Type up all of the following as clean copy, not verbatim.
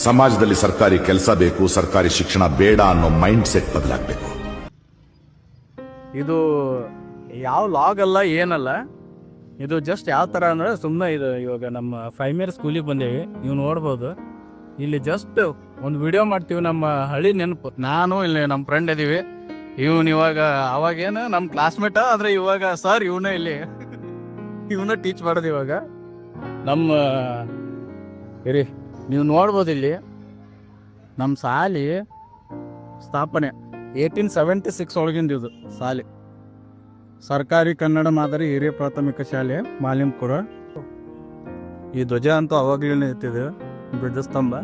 ಸಮಾಜದಲ್ಲಿ ಸರ್ಕಾರಿ ಕೆಲಸ ಬೇಕು, ಸರ್ಕಾರಿ ಶಿಕ್ಷಣ ಬೇಡ ಅನ್ನೋ ಮೈಂಡ್ ಸೆಟ್ ಬದಲಾಗಬೇಕು. ಇದು ಯಾವ ಲಾಗ್ ಅಲ್ಲ ಏನಲ್ಲ, ಇದು ಜಸ್ಟ್ ಯಾವ ಥರ ಅಂದರೆ ಸುಮ್ಮನೆ ಇದು ಇವಾಗ ನಮ್ಮ ಪ್ರೈಮರಿ ಸ್ಕೂಲಿಗೆ ಬಂದೇವಿ. ನೀವು ನೋಡ್ಬೋದು ಇಲ್ಲಿ ಜಸ್ಟ್ ಒಂದು ವಿಡಿಯೋ ಮಾಡ್ತೀವಿ, ನಮ್ಮ ಹಳ್ಳಿ ನೆನಪು. ನಾನು ಇಲ್ಲಿ ನಮ್ಮ ಫ್ರೆಂಡ್ ಇದೀವಿ, ಇವನು ಇವಾಗ ಅವಾಗೇನು ನಮ್ಮ ಕ್ಲಾಸ್ಮೇಟ, ಆದರೆ ಇವಾಗ ಸರ್ ಇವನೇ ಇಲ್ಲಿ ಇವನ್ನ ಟೀಚ್ ಮಾಡೋದು ಇವಾಗ ನಮ್ಮ ಇರಿ. ನೀವು ನೋಡ್ಬೋದು ಇಲ್ಲಿ ನಮ್ಮ ಶಾಲೆ ಸ್ಥಾಪನೆ 1876 ಒಳಗಿಂದ ಇದು ಶಾಲೆ. ಸರ್ಕಾರಿ ಕನ್ನಡ ಮಾದರಿ ಹಿರಿಯ ಪ್ರಾಥಮಿಕ ಶಾಲೆ ಮಾಲಿಂಪುರ. ಈ ಧ್ವಜ ಅಂತೂ ಅವಾಗಲೇ ಇರ್ತಿದೆ, ಧ್ವಜಸ್ತಂಭ.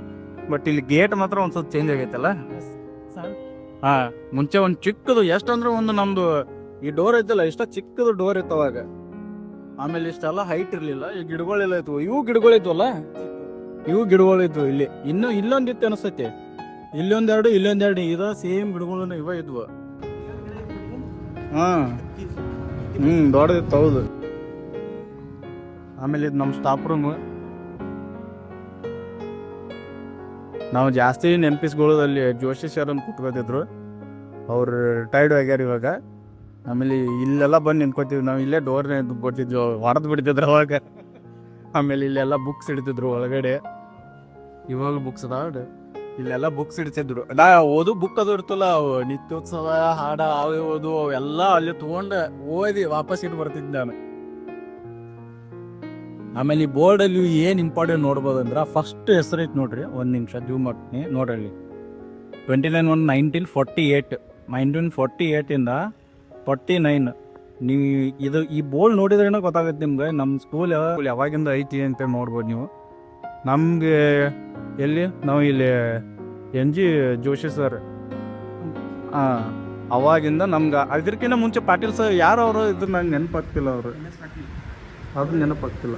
ಬಟ್ ಇಲ್ಲಿ ಗೇಟ್ ಮಾತ್ರ ಒಂದು ಸ್ವಲ್ಪ ಚೇಂಜ್ ಆಗೈತಲ್ಲ. ಹಾಂ, ಮುಂಚೆ ಒಂದು ಚಿಕ್ಕದು ಎಷ್ಟಂದ್ರೆ ಒಂದು ನಮ್ಮದು ಈ ಡೋರ್ ಐತಲ್ಲ, ಇಷ್ಟ ಚಿಕ್ಕದು ಡೋರ್ ಇತ್ತು ಅವಾಗ. ಆಮೇಲೆ ಇಷ್ಟೆಲ್ಲ ಹೈಟ್ ಇರಲಿಲ್ಲ. ಈ ಗಿಡಗಳೆಲ್ಲ ಇದ್ವು, ಇವು ಗಿಡಗಳಿದ್ವಲ್ಲ, ಇವು ಗಿಡಗಳಿದ್ವು. ಇಲ್ಲಿ ಇನ್ನೂ ಇಲ್ಲೊಂದಿತ್ತು ಅನಿಸ್ತೈತೆ, ಇಲ್ಲೊಂದೆರಡು ಇದ ಸೇಮ್ ಗಿಡಗಳು ಇವ ಇದ್ವು. ಹಾಂ, ದೊಡ್ಡದಿತ್ತು, ಹೌದು. ಆಮೇಲೆ ಇದು ನಮ್ಮ ಸ್ಟಾಫ್ ರೂಮ್. ನಾವು ಜಾಸ್ತಿ ನೆನಪಿಸ್ಕೊಳ್ಳೋದಲ್ಲಿ ಜೋಶಿ ಸರ್ ಅಂತ ಕುತ್ಕೋತಿದ್ರು, ಅವ್ರು ರಿಟೈರ್ಡ್ ಆಗ್ಯಾರ ಇವಾಗ. ಆಮೇಲೆ ಇಲ್ಲೆಲ್ಲ ಬಂದು ನಿಂತ್ಕೋತೀವಿ ನಾವು, ಇಲ್ಲೇ ಡೋರ್ನೇ ಕೊಡ್ತಿದ್ವಿ, ಹೊಡೆದು ಬಿಡ್ತಿದ್ರು ಅವಾಗ. ಆಮೇಲೆ ಇಲ್ಲೆಲ್ಲ ಬುಕ್ಸ್ ಇಡ್ತಿದ್ರು ಒಳಗಡೆ. ಇವಾಗ ಬುಕ್ಸ್ ಅದಾವ, ಇಲ್ಲೆಲ್ಲ ಬುಕ್ಸ್ ಇಡ್ತಿದ್ರು. ನಾ ಓದು ಬುಕ್ ಅದು ಇರ್ತಲ್ಲ, ಅವು ನಿತ್ಯೋತ್ಸವ ಹಾಡ ಅವು ಓದು ಅವೆಲ್ಲ ಅಲ್ಲಿ ತೊಗೊಂಡು ಓದಿ ವಾಪಸ್ ಇಟ್ಟು ಬರ್ತಿದ್ದೆ ನಾನು. ಆಮೇಲೆ ಈ ಬೋರ್ಡಲ್ಲಿ ಏನು ಇಂಪಾರ್ಟೆಂಟ್ ನೋಡ್ಬೋದು ಅಂದ್ರೆ, ಫಸ್ಟ್ ಹೆಸರು ಐತೆ ನೋಡ್ರಿ, ಒಂದು ನಿಮಿಷ ಜೂಮ್ ಮಾಡ್ತೀನಿ ನೋಡ್ರಿ. 1948 1948ಇಂದ 49. ನೀವು ಇದು ಈ ಬೋರ್ಡ್ ನೋಡಿದ್ರೇನೋ ಗೊತ್ತಾಗುತ್ತೆ ನಿಮ್ಗೆ ನಮ್ಮ ಸ್ಕೂಲ್ ಯಾವಾಗಿಂದ ಐತಿ ಅಂತ ನೋಡ್ಬೋದು ನೀವು. ನಮಗೆ ಎಲ್ಲಿ ನಾವು ಇಲ್ಲಿ NG ಜೋಶಿ ಸರ್, ಅವಾಗಿಂದ ನಮ್ಗೆ ಅದಕ್ಕಿಂತ ಮುಂಚೆ ಪಾಟೀಲ್ ಸರ್ ಯಾರು ಅವರು, ಇದು ನಂಗೆ ನೆನಪಾಗ್ತಿಲ್ಲ, ಅವರು ಅದು ನೆನಪಾಗ್ತಿಲ್ಲ.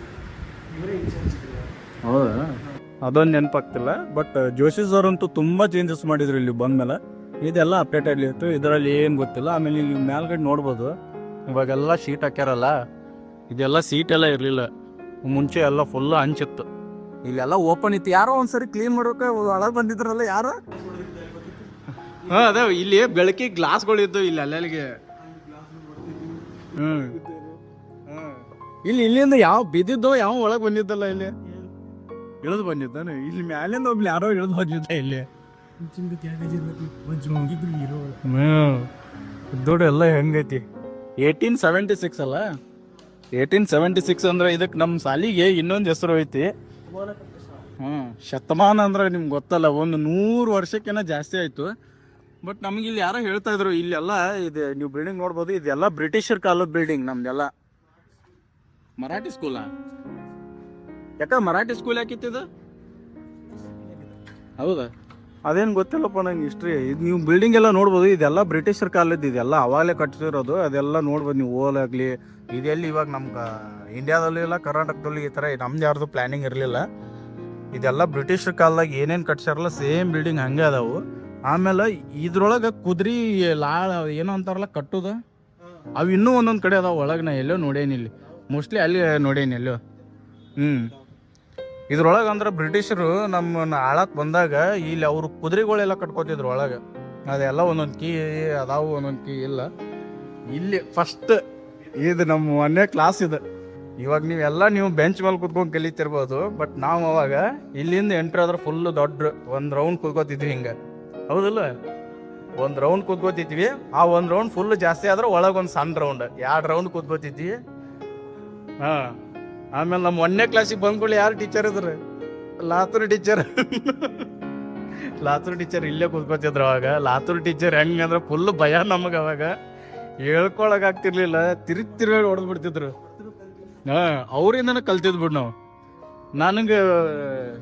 ಹೌದಾ, ಅದೊಂದು ನೆನಪಾಗ್ತಿಲ್ಲ. ಬಟ್ ಜೋಶಿ ಸರ್ ಅಂತೂ ತುಂಬ ಚೇಂಜಸ್ ಮಾಡಿದ್ರು ಇಲ್ಲಿ ಬಂದಮೇಲೆ. ಇದೆಲ್ಲ ಅಪ್ಡೇಟ್ ಆಗಲಿ ಇತ್ತು, ಇದರಲ್ಲಿ ಏನು ಗೊತ್ತಿಲ್ಲ. ಆಮೇಲೆ ನೀವು ಮೇಲ್ಗಡೆ ನೋಡ್ಬೋದು, ಇವಾಗೆಲ್ಲ ಶೀಟ್ ಹಾಕ್ಯಾರಲ್ಲ, ಇದೆಲ್ಲ ಸೀಟ್ ಎಲ್ಲ ಇರಲಿಲ್ಲ ಮುಂಚೆ, ಎಲ್ಲ ಫುಲ್ಲು ಹಂಚಿತ್ತು. ಇಲ್ಲೆಲ್ಲ ಓಪನ್ ಇತ್ತು, ಯಾರೋ ಒಂದ್ಸರಿ ಕ್ಲೀನ್ ಮಾಡೋಕೆ ಒಳಗೆ ಬಂದಿದ್ರಲ್ಲ ಯಾರು. ಹಾಂ, ಅದೇ ಇಲ್ಲಿ ಬೆಳಕಿಗೆ ಗ್ಲಾಸ್ಗಳಿದ್ದು ಇಲ್ಲಿ ಅಲ್ಲಿಗೆ. ಇಲ್ಲಿ ಇಲ್ಲಿಂದ ಯಾವ ಬಿದ್ದಿದ್ದೋ ಯಾವ ಒಳಗೆ ಬಂದಿದ್ದಲ್ಲ, ಇಲ್ಲಿ ಇಳಿದು ಬಂದಿದ್ದಾನೆ. ಇಲ್ಲಿ ಮ್ಯಾಲಿಂದ ಒಬ್ರು ಯಾರೋ ಇಳಿದು ಬಂದಿದ್ದ ಇಲ್ಲಿ. ದೊಡ್ಡ ಎಲ್ಲ ಹೆಂಗೈತಿ. 1876 ಅಲ್ಲ, 1876 ಅಂದ್ರೆ ಇದಕ್ಕೆ ನಮ್ಮ ಶಾಲಿಗೆ ಇನ್ನೊಂದು ಹೆಸರು ಐತಿ. ಶತಮಾನ ಅಂದ್ರೆ ನಿಮ್ಗೆ ಗೊತ್ತಲ್ಲ, ಒಂದು 100 ವರ್ಷಕ್ಕಿಂತ ಜಾಸ್ತಿ ಆಯಿತು. ಬಟ್ ನಮ್ಗೆ ಇಲ್ಲಿ ಯಾರೋ ಹೇಳ್ತಾ ಇದ್ರು, ಇಲ್ಲೆಲ್ಲ ಇದು ನೀವು ಬಿಲ್ಡಿಂಗ್ ನೋಡ್ಬೋದು, ಇದೆಲ್ಲ ಬ್ರಿಟಿಷರ್ ಕಾಲದ ಬಿಲ್ಡಿಂಗ್ ನಮ್ದೆಲ್ಲ. ಮರಾಠಿ ಸ್ಕೂಲಾ? ಯಾಕೆ ಮರಾಠಿ ಸ್ಕೂಲ್ ಯಾಕಿತ್ತಿದು? ಹೌದಾ, ಅದೇನು ಗೊತ್ತಿಲ್ಲಪ್ಪ ನಂಗೆ ಹಿಸ್ಟ್ರಿ. ಇದು ನೀವು ಬಿಲ್ಡಿಂಗ್ ಎಲ್ಲ ನೋಡ್ಬೋದು, ಇದೆಲ್ಲ ಬ್ರಿಟಿಷರ್ ಕಾಲದ್ದು, ಇದೆಲ್ಲ ಅವಾಗಲೇ ಕಟ್ಟಿಸಿರೋದು. ಅದೆಲ್ಲ ನೋಡ್ಬೋದು ನೀವು, ಓಲಾಗಲಿ ಇದೆಲ್ಲಿ ಇವಾಗ ನಮ್ಗೆ ಇಂಡಿಯಾದಲ್ಲಿ ಇಲ್ಲ, ಕರ್ನಾಟಕದಲ್ಲಿ ಈ ಥರ ನಮ್ದು ಯಾರ್ದು ಪ್ಲ್ಯಾನಿಂಗ್ ಇರಲಿಲ್ಲ. ಇದೆಲ್ಲ ಬ್ರಿಟಿಷರ್ ಕಾಲದಾಗ ಏನೇನು ಕಟ್ಸಾರಲ್ಲ ಸೇಮ್ ಬಿಲ್ಡಿಂಗ್ ಹಂಗೆ ಅದಾವು. ಆಮೇಲೆ ಇದ್ರೊಳಗೆ ಕುದುರೆ ಏನೋ ಅಂತಾರಲ್ಲ ಕಟ್ಟೋದು, ಅವು ಇನ್ನೂ ಒಂದೊಂದು ಕಡೆ ಅದಾವೆ ಒಳಗೆ. ನಾ ಎಲ್ಲೋ ನೋಡೇನಿ, ಇಲ್ಲಿ ಮೋಸ್ಟ್ಲಿ ಅಲ್ಲಿ ನೋಡೇನಿ ಎಲ್ಲೋ. ಇದ್ರೊಳಗೆ ಅಂದ್ರೆ ಬ್ರಿಟಿಷರು ನಮ್ಮನ್ನ ಆಳಕ್ಕೆ ಬಂದಾಗ ಇಲ್ಲಿ ಅವರು ಕುದುರೆಗಳೆಲ್ಲ ಕಟ್ಕೋತಿದ್ರು ಒಳಗೆ. ಅದೆಲ್ಲ ಒಂದೊಂದು ಕೀ ಅದಾವು, ಒಂದೊಂದು ಕೀ ಇಲ್ಲ. ಇಲ್ಲಿ ಫಸ್ಟ್ ಇದು ನಮ್ಮ 1ನೇ ಕ್ಲಾಸ್ ಇದು. ಇವಾಗ ನೀವು ಬೆಂಚ್ ಮೇಲೆ ಕುತ್ಕೊಂಡು ಕಲಿತಿರ್ಬೋದು, ಬಟ್ ನಾವು ಅವಾಗ ಇಲ್ಲಿಂದ ಎಂಟ್ರಿ ಆದ್ರೆ ಫುಲ್ಲು ದೊಡ್ಡ ಒಂದು ರೌಂಡ್ ಕೂತ್ಕೋತಿದ್ವಿ ಹಿಂಗೆ, ಹೌದಿಲ್ಲ? ಒಂದು ರೌಂಡ್ ಕೂತ್ಕೋತಿದ್ವಿ. ಆ ಒಂದು ರೌಂಡ್ ಫುಲ್ ಜಾಸ್ತಿ ಆದ್ರೆ ಒಳಗೆ ಒಂದು ಸಣ್ಣ ರೌಂಡ್, 2 ರೌಂಡ್ ಕೂತ್ಕೋತಿದ್ವಿ. ಹಾಂ, ಆಮೇಲೆ ನಮ್ಮ 1ನೇ ಕ್ಲಾಸಿಗೆ ಬಂದ್ಕೊಳ್ಳಿ ಯಾರು ಟೀಚರ್ ಇದ್ರು? ಲಾತೂರ್ ಟೀಚರ್. ಲಾತೂರ್ ಟೀಚರ್ ಇಲ್ಲೇ ಕೂತ್ಕೋತಿದ್ರು ಅವಾಗ. ಲಾತೂರ್ ಟೀಚರ್ ಹೆಂಗಂದ್ರೆ ಫುಲ್ ಭಯ ನಮಗೆ ಅವಾಗ, ಹೇಳ್ಕೊಳಕ್ಕಾಗ್ತಿರ್ಲಿಲ್ಲ, ತಿರುಗಿ ಹೊಡೆದು ಬಿಡ್ತಿದ್ರು. ಹಾಂ, ಅವರಿಂದನೇ ಕಲ್ತಿದ್ಬಿಡು ನಾವು. ನನಗೆ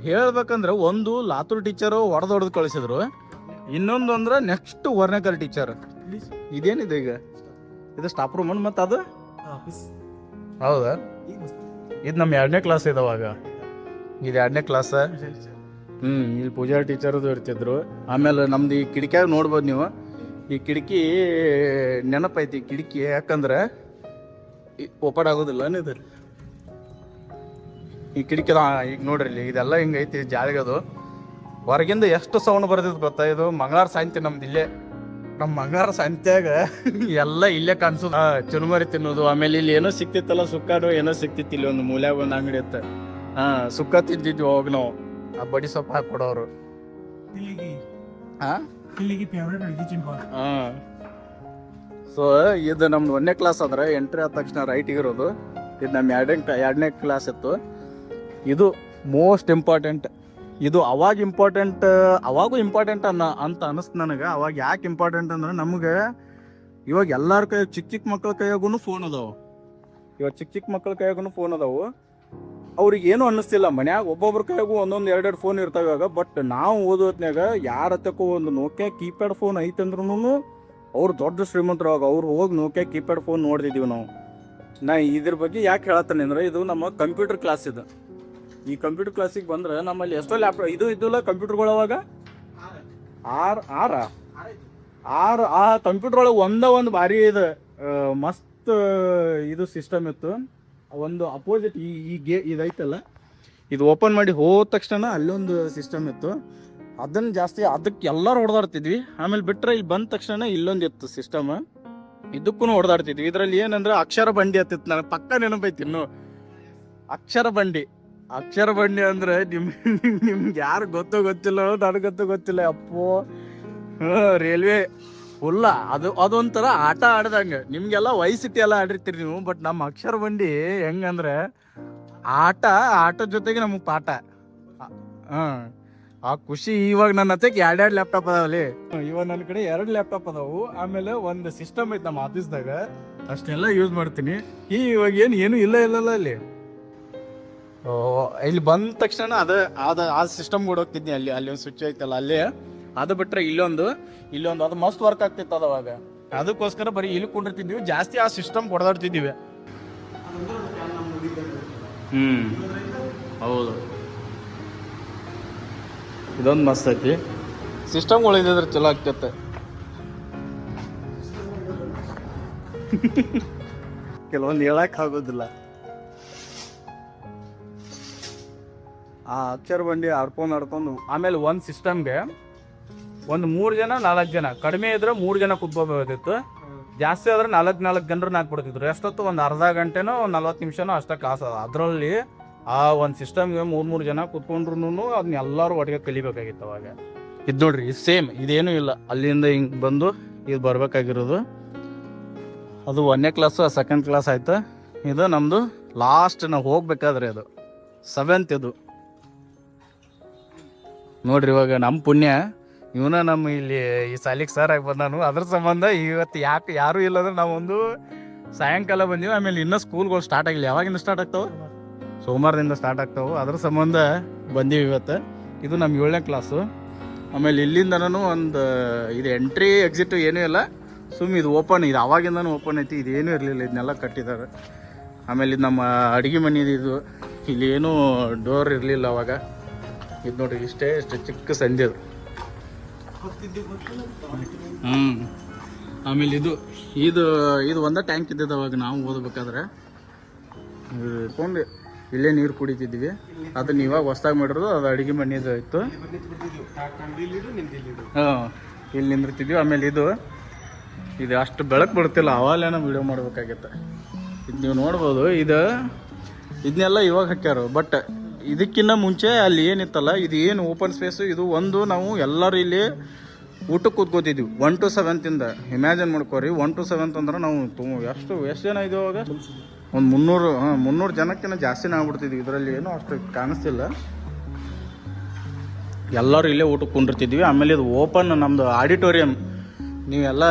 ಹೇಳ್ಬೇಕಂದ್ರೆ ಒಂದು ಲಾತೂರ್ ಟೀಚರು ಹೊಡೆದು ಕಳಿಸಿದ್ರು, ಇನ್ನೊಂದು ಅಂದ್ರೆ ನೆಕ್ಸ್ಟ್ ವರ್ಣಕಲ್ ಟೀಚರ್. ಇದೇನಿದೆ ಈಗ? ಇದು ಸ್ಟಾಫ್ ರೂಮ್ ಮತ್ತು ಅದು ಹೌದಾ? ಇದು ನಮ್ಮ 2ನೇ ಕ್ಲಾಸ್ ಇದಾವಾಗ. ಇದು 2ನೇ ಕ್ಲಾಸ. ಇಲ್ಲಿ ಪೂಜಾರಿ ಟೀಚರ್ದು ಇರ್ತಿದ್ರು. ಆಮೇಲೆ ನಮ್ದು ಈ ಕಿಟಕಿಯಾಗ ನೋಡ್ಬೋದು ನೀವು, ಈ ಕಿಟಕಿ ನೆನಪೈತಿ ಕಿಟಕಿ, ಯಾಕಂದ್ರೆ ಓಪನ್ ಆಗೋದಿಲ್ಲ ಇದು. ಈ ಕಿಟಕಿ ಈಗ ನೋಡ್ರಿ, ಇಲ್ಲಿ ಇದೆಲ್ಲ ಹಿಂಗೈತಿ ಜಾಲಿಗದು. ಹೊರಗಿಂದ ಎಷ್ಟು ಸೌಂಡ್ ಬರ್ತಿದ್ ಗೊತ್ತಾ. ಇದು ಮಂಗಳಾರ ಸಾಯಂತಿ ನಮ್ದು ಇಲ್ಲೇ. ನಮ್ಮ ಮಂಗಳಾರ ಸಂತ್ಯಾಗ ಎಲ್ಲ ಇಲ್ಲೇ ಕಾಣಿಸೋದು. ಚುರುಮರಿ ತಿನ್ನೋದು, ಆಮೇಲೆ ಇಲ್ಲಿ ಏನೋ ಸಿಕ್ತಿತ್ತಲ್ಲ ಸುಕ್ಕನೋ ಏನೋ ಸಿಕ್ತಿತ್ತು. ಇಲ್ಲಿ ಒಂದು ಮೂಲ್ಯಾಗ ಒಂದು ಅಂಗಡಿ ಇತ್ತು. ಸುಕ್ಕ ತಿಂತಿದ್ವಿ ಹೋಗಿ ನಾವು. ಆ ಬಡಿ ಸೊಪ್ಪು ಹಾಕಿ ಕೊಡೋರು. ಸೊ ಇದು ನಮ್ದು 1ನೇ ಕ್ಲಾಸ್ ಆದ್ರೆ ಎಂಟ್ರಿ ಆದ ತಕ್ಷಣ ರೈಟಿಗೆ ಇರೋದು. ಇದು ನಮ್ಮ 2ನೇ ಕ್ಲಾಸ್ ಇತ್ತು. ಇದು ಮೋಸ್ಟ್ ಇಂಪಾರ್ಟೆಂಟ್. ಇದು ಅವಾಗ ಇಂಪಾರ್ಟೆಂಟ್, ಅವಾಗೂ ಇಂಪಾರ್ಟೆಂಟ್ ಅಂತ ಅನಿಸ್ತು ನನಗೆ. ಅವಾಗ ಯಾಕೆ ಇಂಪಾರ್ಟೆಂಟ್ ಅಂದ್ರೆ ನಮಗೆ ಇವಾಗ ಎಲ್ಲರ ಕೈ ಚಿಕ್ಕ ಮಕ್ಳ ಕೈಯಾಗೂ ಫೋನ್ ಅದಾವು. ಇವಾಗ ಚಿಕ್ಕ ಮಕ್ಳ ಕೈಯಾಗೂ ಫೋನ್ ಅದಾವು. ಅವ್ರಿಗೆ ಏನೂ ಅನ್ನಿಸ್ತಿಲ್ಲ. ಮನ್ಯಾಗ ಒಬ್ಬೊಬ್ರ ಕೈಯಾಗೂ ಒಂದೊಂದು 2 ಫೋನ್ ಇರ್ತಾವೆ ಇವಾಗ. ಬಟ್ ನಾವು ಓದೋತ್ನಾಗ ಯಾರ ಹತ್ತಕ್ಕೂ ಒಂದು ನೋಕಿಯಾ ಕೀಪ್ಯಾಡ್ ಫೋನ್ ಐತಂದ್ರೂ ಅವ್ರು ದೊಡ್ಡ ಶ್ರೀಮಂತರು. ಅವಾಗ ಅವ್ರು ಹೋಗಿ ನೋಕಿಯಾ ಕೀಪ್ಯಾಡ್ ಫೋನ್ ನೋಡ್ತಿದ್ದೀವಿ ನಾವು. ನಾ ಇದ್ರ ಬಗ್ಗೆ ಯಾಕೆ ಹೇಳ್ತಾನೆ ಅಂದರೆ, ಇದು ನಮ್ಮ ಕಂಪ್ಯೂಟರ್ ಕ್ಲಾಸ್. ಇದು ಈ ಕಂಪ್ಯೂಟರ್ ಕ್ಲಾಸಿಗೆ ಬಂದ್ರೆ ನಮ್ಮಲ್ಲಿ ಎಷ್ಟೋ ಲ್ಯಾಪ್ಟಾಪ್ ಇದ್ದಿಲ್ಲ ಕಂಪ್ಯೂಟರ್ಗಳು. ಅವಾಗ 6 ಆ ಕಂಪ್ಯೂಟರ್ ಒಳಗೆ ಒಂದು ಭಾರಿ ಇದು ಮಸ್ತ್ ಇದು ಸಿಸ್ಟಮ್ ಇತ್ತು. ಒಂದು ಅಪೋಸಿಟ್ ಇದೈತಲ್ಲ, ಇದು ಓಪನ್ ಮಾಡಿ ಹೋದ ತಕ್ಷಣ ಅಲ್ಲೊಂದು ಸಿಸ್ಟಮ್ ಇತ್ತು. ಅದನ್ನು ಜಾಸ್ತಿ ಅದಕ್ಕೆ ಎಲ್ಲರೂ ಹೊಡೆದಾಡ್ತಿದ್ವಿ. ಆಮೇಲೆ ಬಿಟ್ಟರೆ ಇಲ್ಲಿ ಬಂದ ತಕ್ಷಣ ಇಲ್ಲೊಂದು ಇತ್ತು ಸಿಸ್ಟಮ್, ಇದಕ್ಕೂ ಹೊಡೆದಾಡ್ತಿದ್ವಿ. ಇದರಲ್ಲಿ ಏನಂದ್ರೆ ಅಕ್ಷರ ಬಂಡಿ ಹತ್ತಿತ್ತು. ನನಗೆ ಪಕ್ಕ ನೆನಪೈತಿ ಇನ್ನು. ಅಕ್ಷರ ಬಂಡಿ ಅಂದ್ರೆ ನಿಮ್ಗೆ ಯಾರು ಗೊತ್ತಿಲ್ಲ, ನನಗಂತೂ ಗೊತ್ತಿಲ್ಲ. ಅಪ್ಪೋ ರೈಲ್ವೆ ಫುಲ್ಲ ಅದೊಂಥರ ಆಟ ಆಡ್ದಂಗೆ. ನಿಮ್ಗೆಲ್ಲ ವಯಸ್ಸಿಟ್ಟು ಎಲ್ಲ ಆಡಿರ್ತೀರಿ ನೀವು. ಬಟ್ ನಮ್ಮ ಅಕ್ಷರ ಬಂಡಿ ಹೆಂಗಂದ್ರೆ ಆಟದ ಜೊತೆಗೆ ನಮಗೆ ಪಾಠ. ಆ ಖುಷಿ. ಇವಾಗ ನನ್ನ ಹತ್ತಕ್ಕೆ 2 ಲ್ಯಾಪ್ಟಾಪ್ ಅದಾವಲ್ಲಿ. ಇವಾಗ ನನ್ನ ಕಡೆ 2 ಲ್ಯಾಪ್ಟಾಪ್ ಅದಾವು. ಆಮೇಲೆ ಒಂದು ಸಿಸ್ಟಮ್ ಐತೆ ನಮ್ಮ ಆಫೀಸ್ದಾಗ, ಅಷ್ಟೆಲ್ಲ ಯೂಸ್ ಮಾಡ್ತೀನಿ. ಇವಾಗ ಏನು ಇಲ್ಲ ಅಲ್ಲಿ. ಇಲ್ಲಿ ಬಂದ ತಕ್ಷಣ ಆ ಸಿಸ್ಟಮ್ ಕೂಡ ಹೋಗ್ತಿದ್ನಿ. ಅಲ್ಲಿ ಒಂದು ಸ್ವಿಚ್ ಐತಲ್ಲ ಅಲ್ಲೇ. ಅದು ಬಿಟ್ರೆ ಇಲ್ಲೊಂದು ಅದು ಮಸ್ತ್ ವರ್ಕ್ ಆಗ್ತಿತ್ತು ಅವಾಗ. ಅದಕ್ಕೋಸ್ಕರ ಬರೀ ಇಲ್ಲಿ ಕುಂಡಿರ್ತಿದ್ವಿ. ಜಾಸ್ತಿ ಆ ಸಿಸ್ಟಮ್ ಕೊಡದಾಡ್ತಿದ್ದೀವಿ. ಹೌದು, ಇದೊಂದು ಮಸ್ತ್ ಐತಿ. ಸಿಸ್ಟಮ್ಗಳು ಇದ್ರೆ ಚಲೋ ಆಗ್ತೈತೆ. ಕೆಲವೊಂದು ಹೇಳಕ್ ಆಗೋದಿಲ್ಲ. ಆ ಅಕ್ಷರ ಬಂಡಿ ಹಡ್ಕೊಂಡು ಆಮೇಲೆ ಒಂದು ಸಿಸ್ಟಮ್ಗೆ ಒಂದು 3 ಜನ 4 ಜನ, ಕಡಿಮೆ ಇದ್ರೆ 3 ಜನ ಕೂತ್ಕೋಬೋದಿತ್ತು. ಜಾಸ್ತಿ ಆದ್ರೆ 4 ಜನರನ್ನ ಹಾಕ್ಬಿಡ್ತಿದ್ರು. ಎಷ್ಟೊತ್ತು ಒಂದು ಅರ್ಧ ಗಂಟೆನೋ 40 ನಿಮಿಷನೋ ಅಷ್ಟೇ ಕ್ಲಾಸ್ ಅದ. ಅದರಲ್ಲಿ ಆ ಒಂದು ಸಿಸ್ಟಮ್ಗೆ 3 ಜನ ಕೂತ್ಕೊಂಡ್ರು ಅದನ್ನ ಎಲ್ಲರೂ ಒಟ್ಟಿಗೆ ಕಲಿಬೇಕಾಗಿತ್ತು ಅವಾಗ. ಇದು ನೋಡ್ರಿ, ಇದು ಸೇಮ್, ಇದೇನೂ ಇಲ್ಲ. ಅಲ್ಲಿಂದ ಹಿಂಗೆ ಬಂದು ಇದು ಬರ್ಬೇಕಾಗಿರೋದು. ಅದು 1ನೇ ಕ್ಲಾಸು, 2nd ಕ್ಲಾಸ್ ಆಯ್ತು. ಇದು ನಮ್ಮದು ಲಾಸ್ಟ್ ನಾವು ಹೋಗ್ಬೇಕಾದ್ರೆ ಅದು 7th. ಇದು ನೋಡ್ರಿ, ಇವಾಗ ನಮ್ಮ ಪುಣ್ಯ ಇವನ ನಮ್ಮ ಇಲ್ಲಿ ಈ ಸಾಲಿಗೆ ಸರ್ ಆಗಿ ಬಂದಾನು. ಅದ್ರ ಸಂಬಂಧ ಇವತ್ತು ಯಾರು ಇಲ್ಲಂದ್ರೆ ನಾವೊಂದು ಸಾಯಂಕಾಲ ಬಂದೀವಿ. ಆಮೇಲೆ ಇನ್ನೂ ಸ್ಕೂಲ್ಗಳು ಸ್ಟಾರ್ಟ್ ಆಗಿಲ್ಲ. ಯಾವಾಗಿಂದ ಸ್ಟಾರ್ಟ್ ಆಗ್ತಾವೆ? ಸೋಮವಾರದಿಂದ ಸ್ಟಾರ್ಟ್ ಆಗ್ತಾವೆ. ಅದ್ರ ಸಂಬಂಧ ಬಂದೀವಿ ಇವತ್ತು. ಇದು ನಮ್ಮ 7ನೇ ಕ್ಲಾಸು. ಆಮೇಲೆ ಇಲ್ಲಿಂದನೂ ಒಂದು ಇದು ಎಂಟ್ರಿ ಎಕ್ಸಿಟ್ ಏನೂ ಇಲ್ಲ. ಇದು ಓಪನ್. ಇದು ಆವಾಗಿಂದನೂ ಓಪನ್ ಐತಿ. ಇದೇನೂ ಇರಲಿಲ್ಲ, ಇದನ್ನೆಲ್ಲ ಕಟ್ಟಿದ್ದಾರೆ. ಆಮೇಲೆ ಇದು ನಮ್ಮ ಅಡುಗೆ ಮನೆ. ಇದು ಇಲ್ಲಿ ಏನೂ ಡೋರ್ ಇರಲಿಲ್ಲ ಅವಾಗ. ಇದು ನೋಡ್ರಿ, ಇಷ್ಟು ಚಿಕ್ಕ ಸಂಜೆ. ಆಮೇಲೆ ಇದು ಒಂದೇ ಟ್ಯಾಂಕ್ ಇದ್ದಿದ್ದು ಅವಾಗ ನಾವು ಓದಬೇಕಾದ್ರೆ. ಇಟ್ಕೊಂಡು ಇಲ್ಲೇ ನೀರು ಕುಡಿತಿದ್ವಿ. ಅದನ್ನ ಇವಾಗ ಹೊಸ್ದಾಗಿ ಮಾಡಿರೋದು. ಅದು ಅಡುಗೆ ಮನೆದು ಇತ್ತು. ಇಲ್ಲಿ ನಿಂದಿರ್ತಿದ್ವಿ. ಆಮೇಲೆ ಇದು ಅಷ್ಟು ಬೆಳಕು ಬಿಡ್ತಿಲ್ಲ. ಅವಾಗಲೇ ನಾವು ವಿಡಿಯೋ ಮಾಡ್ಬೇಕಾಗಿತ್ತು. ಇದು ನೀವು ನೋಡ್ಬೋದು. ಇದನ್ನೆಲ್ಲ ಇವಾಗ ಹಾಕ್ಯಾರ. ಬಟ್ ಇದಕ್ಕಿಂತ ಮುಂಚೆ ಅಲ್ಲಿ ಏನಿತ್ತಲ್ಲ, ಇದು ಏನು ಓಪನ್ ಸ್ಪೇಸು. ಇದು ಒಂದು ನಾವು ಎಲ್ಲರೂ ಇಲ್ಲಿ ಊಟಕ್ಕೆ ಕೂತ್ಕೋತಿದ್ವಿ 1 to 7th. ಇಮ್ಯಾಜಿನ್ ಮಾಡ್ಕೋರಿ, 1 to 7th ಅಂದ್ರೆ ನಾವು ಎಷ್ಟು ಜನ ಇದ್ದೀವಿ ಅವಾಗ? ಒಂದು 300 ಜನಕ್ಕಿಂತ ಜಾಸ್ತಿನೇ ಆಗ್ಬಿಡ್ತಿದ್ವಿ. ಇದರಲ್ಲಿ ಏನೂ ಅಷ್ಟು ಕಾಣಿಸ್ತಿಲ್ಲ. ಎಲ್ಲರೂ ಇಲ್ಲೇ ಊಟಕ್ಕೆ ಕುಂಡಿರ್ತಿದ್ವಿ. ಆಮೇಲೆ ಇದು ಓಪನ್ ನಮ್ಮದು ಆಡಿಟೋರಿಯಂ. ನೀವೆಲ್ಲ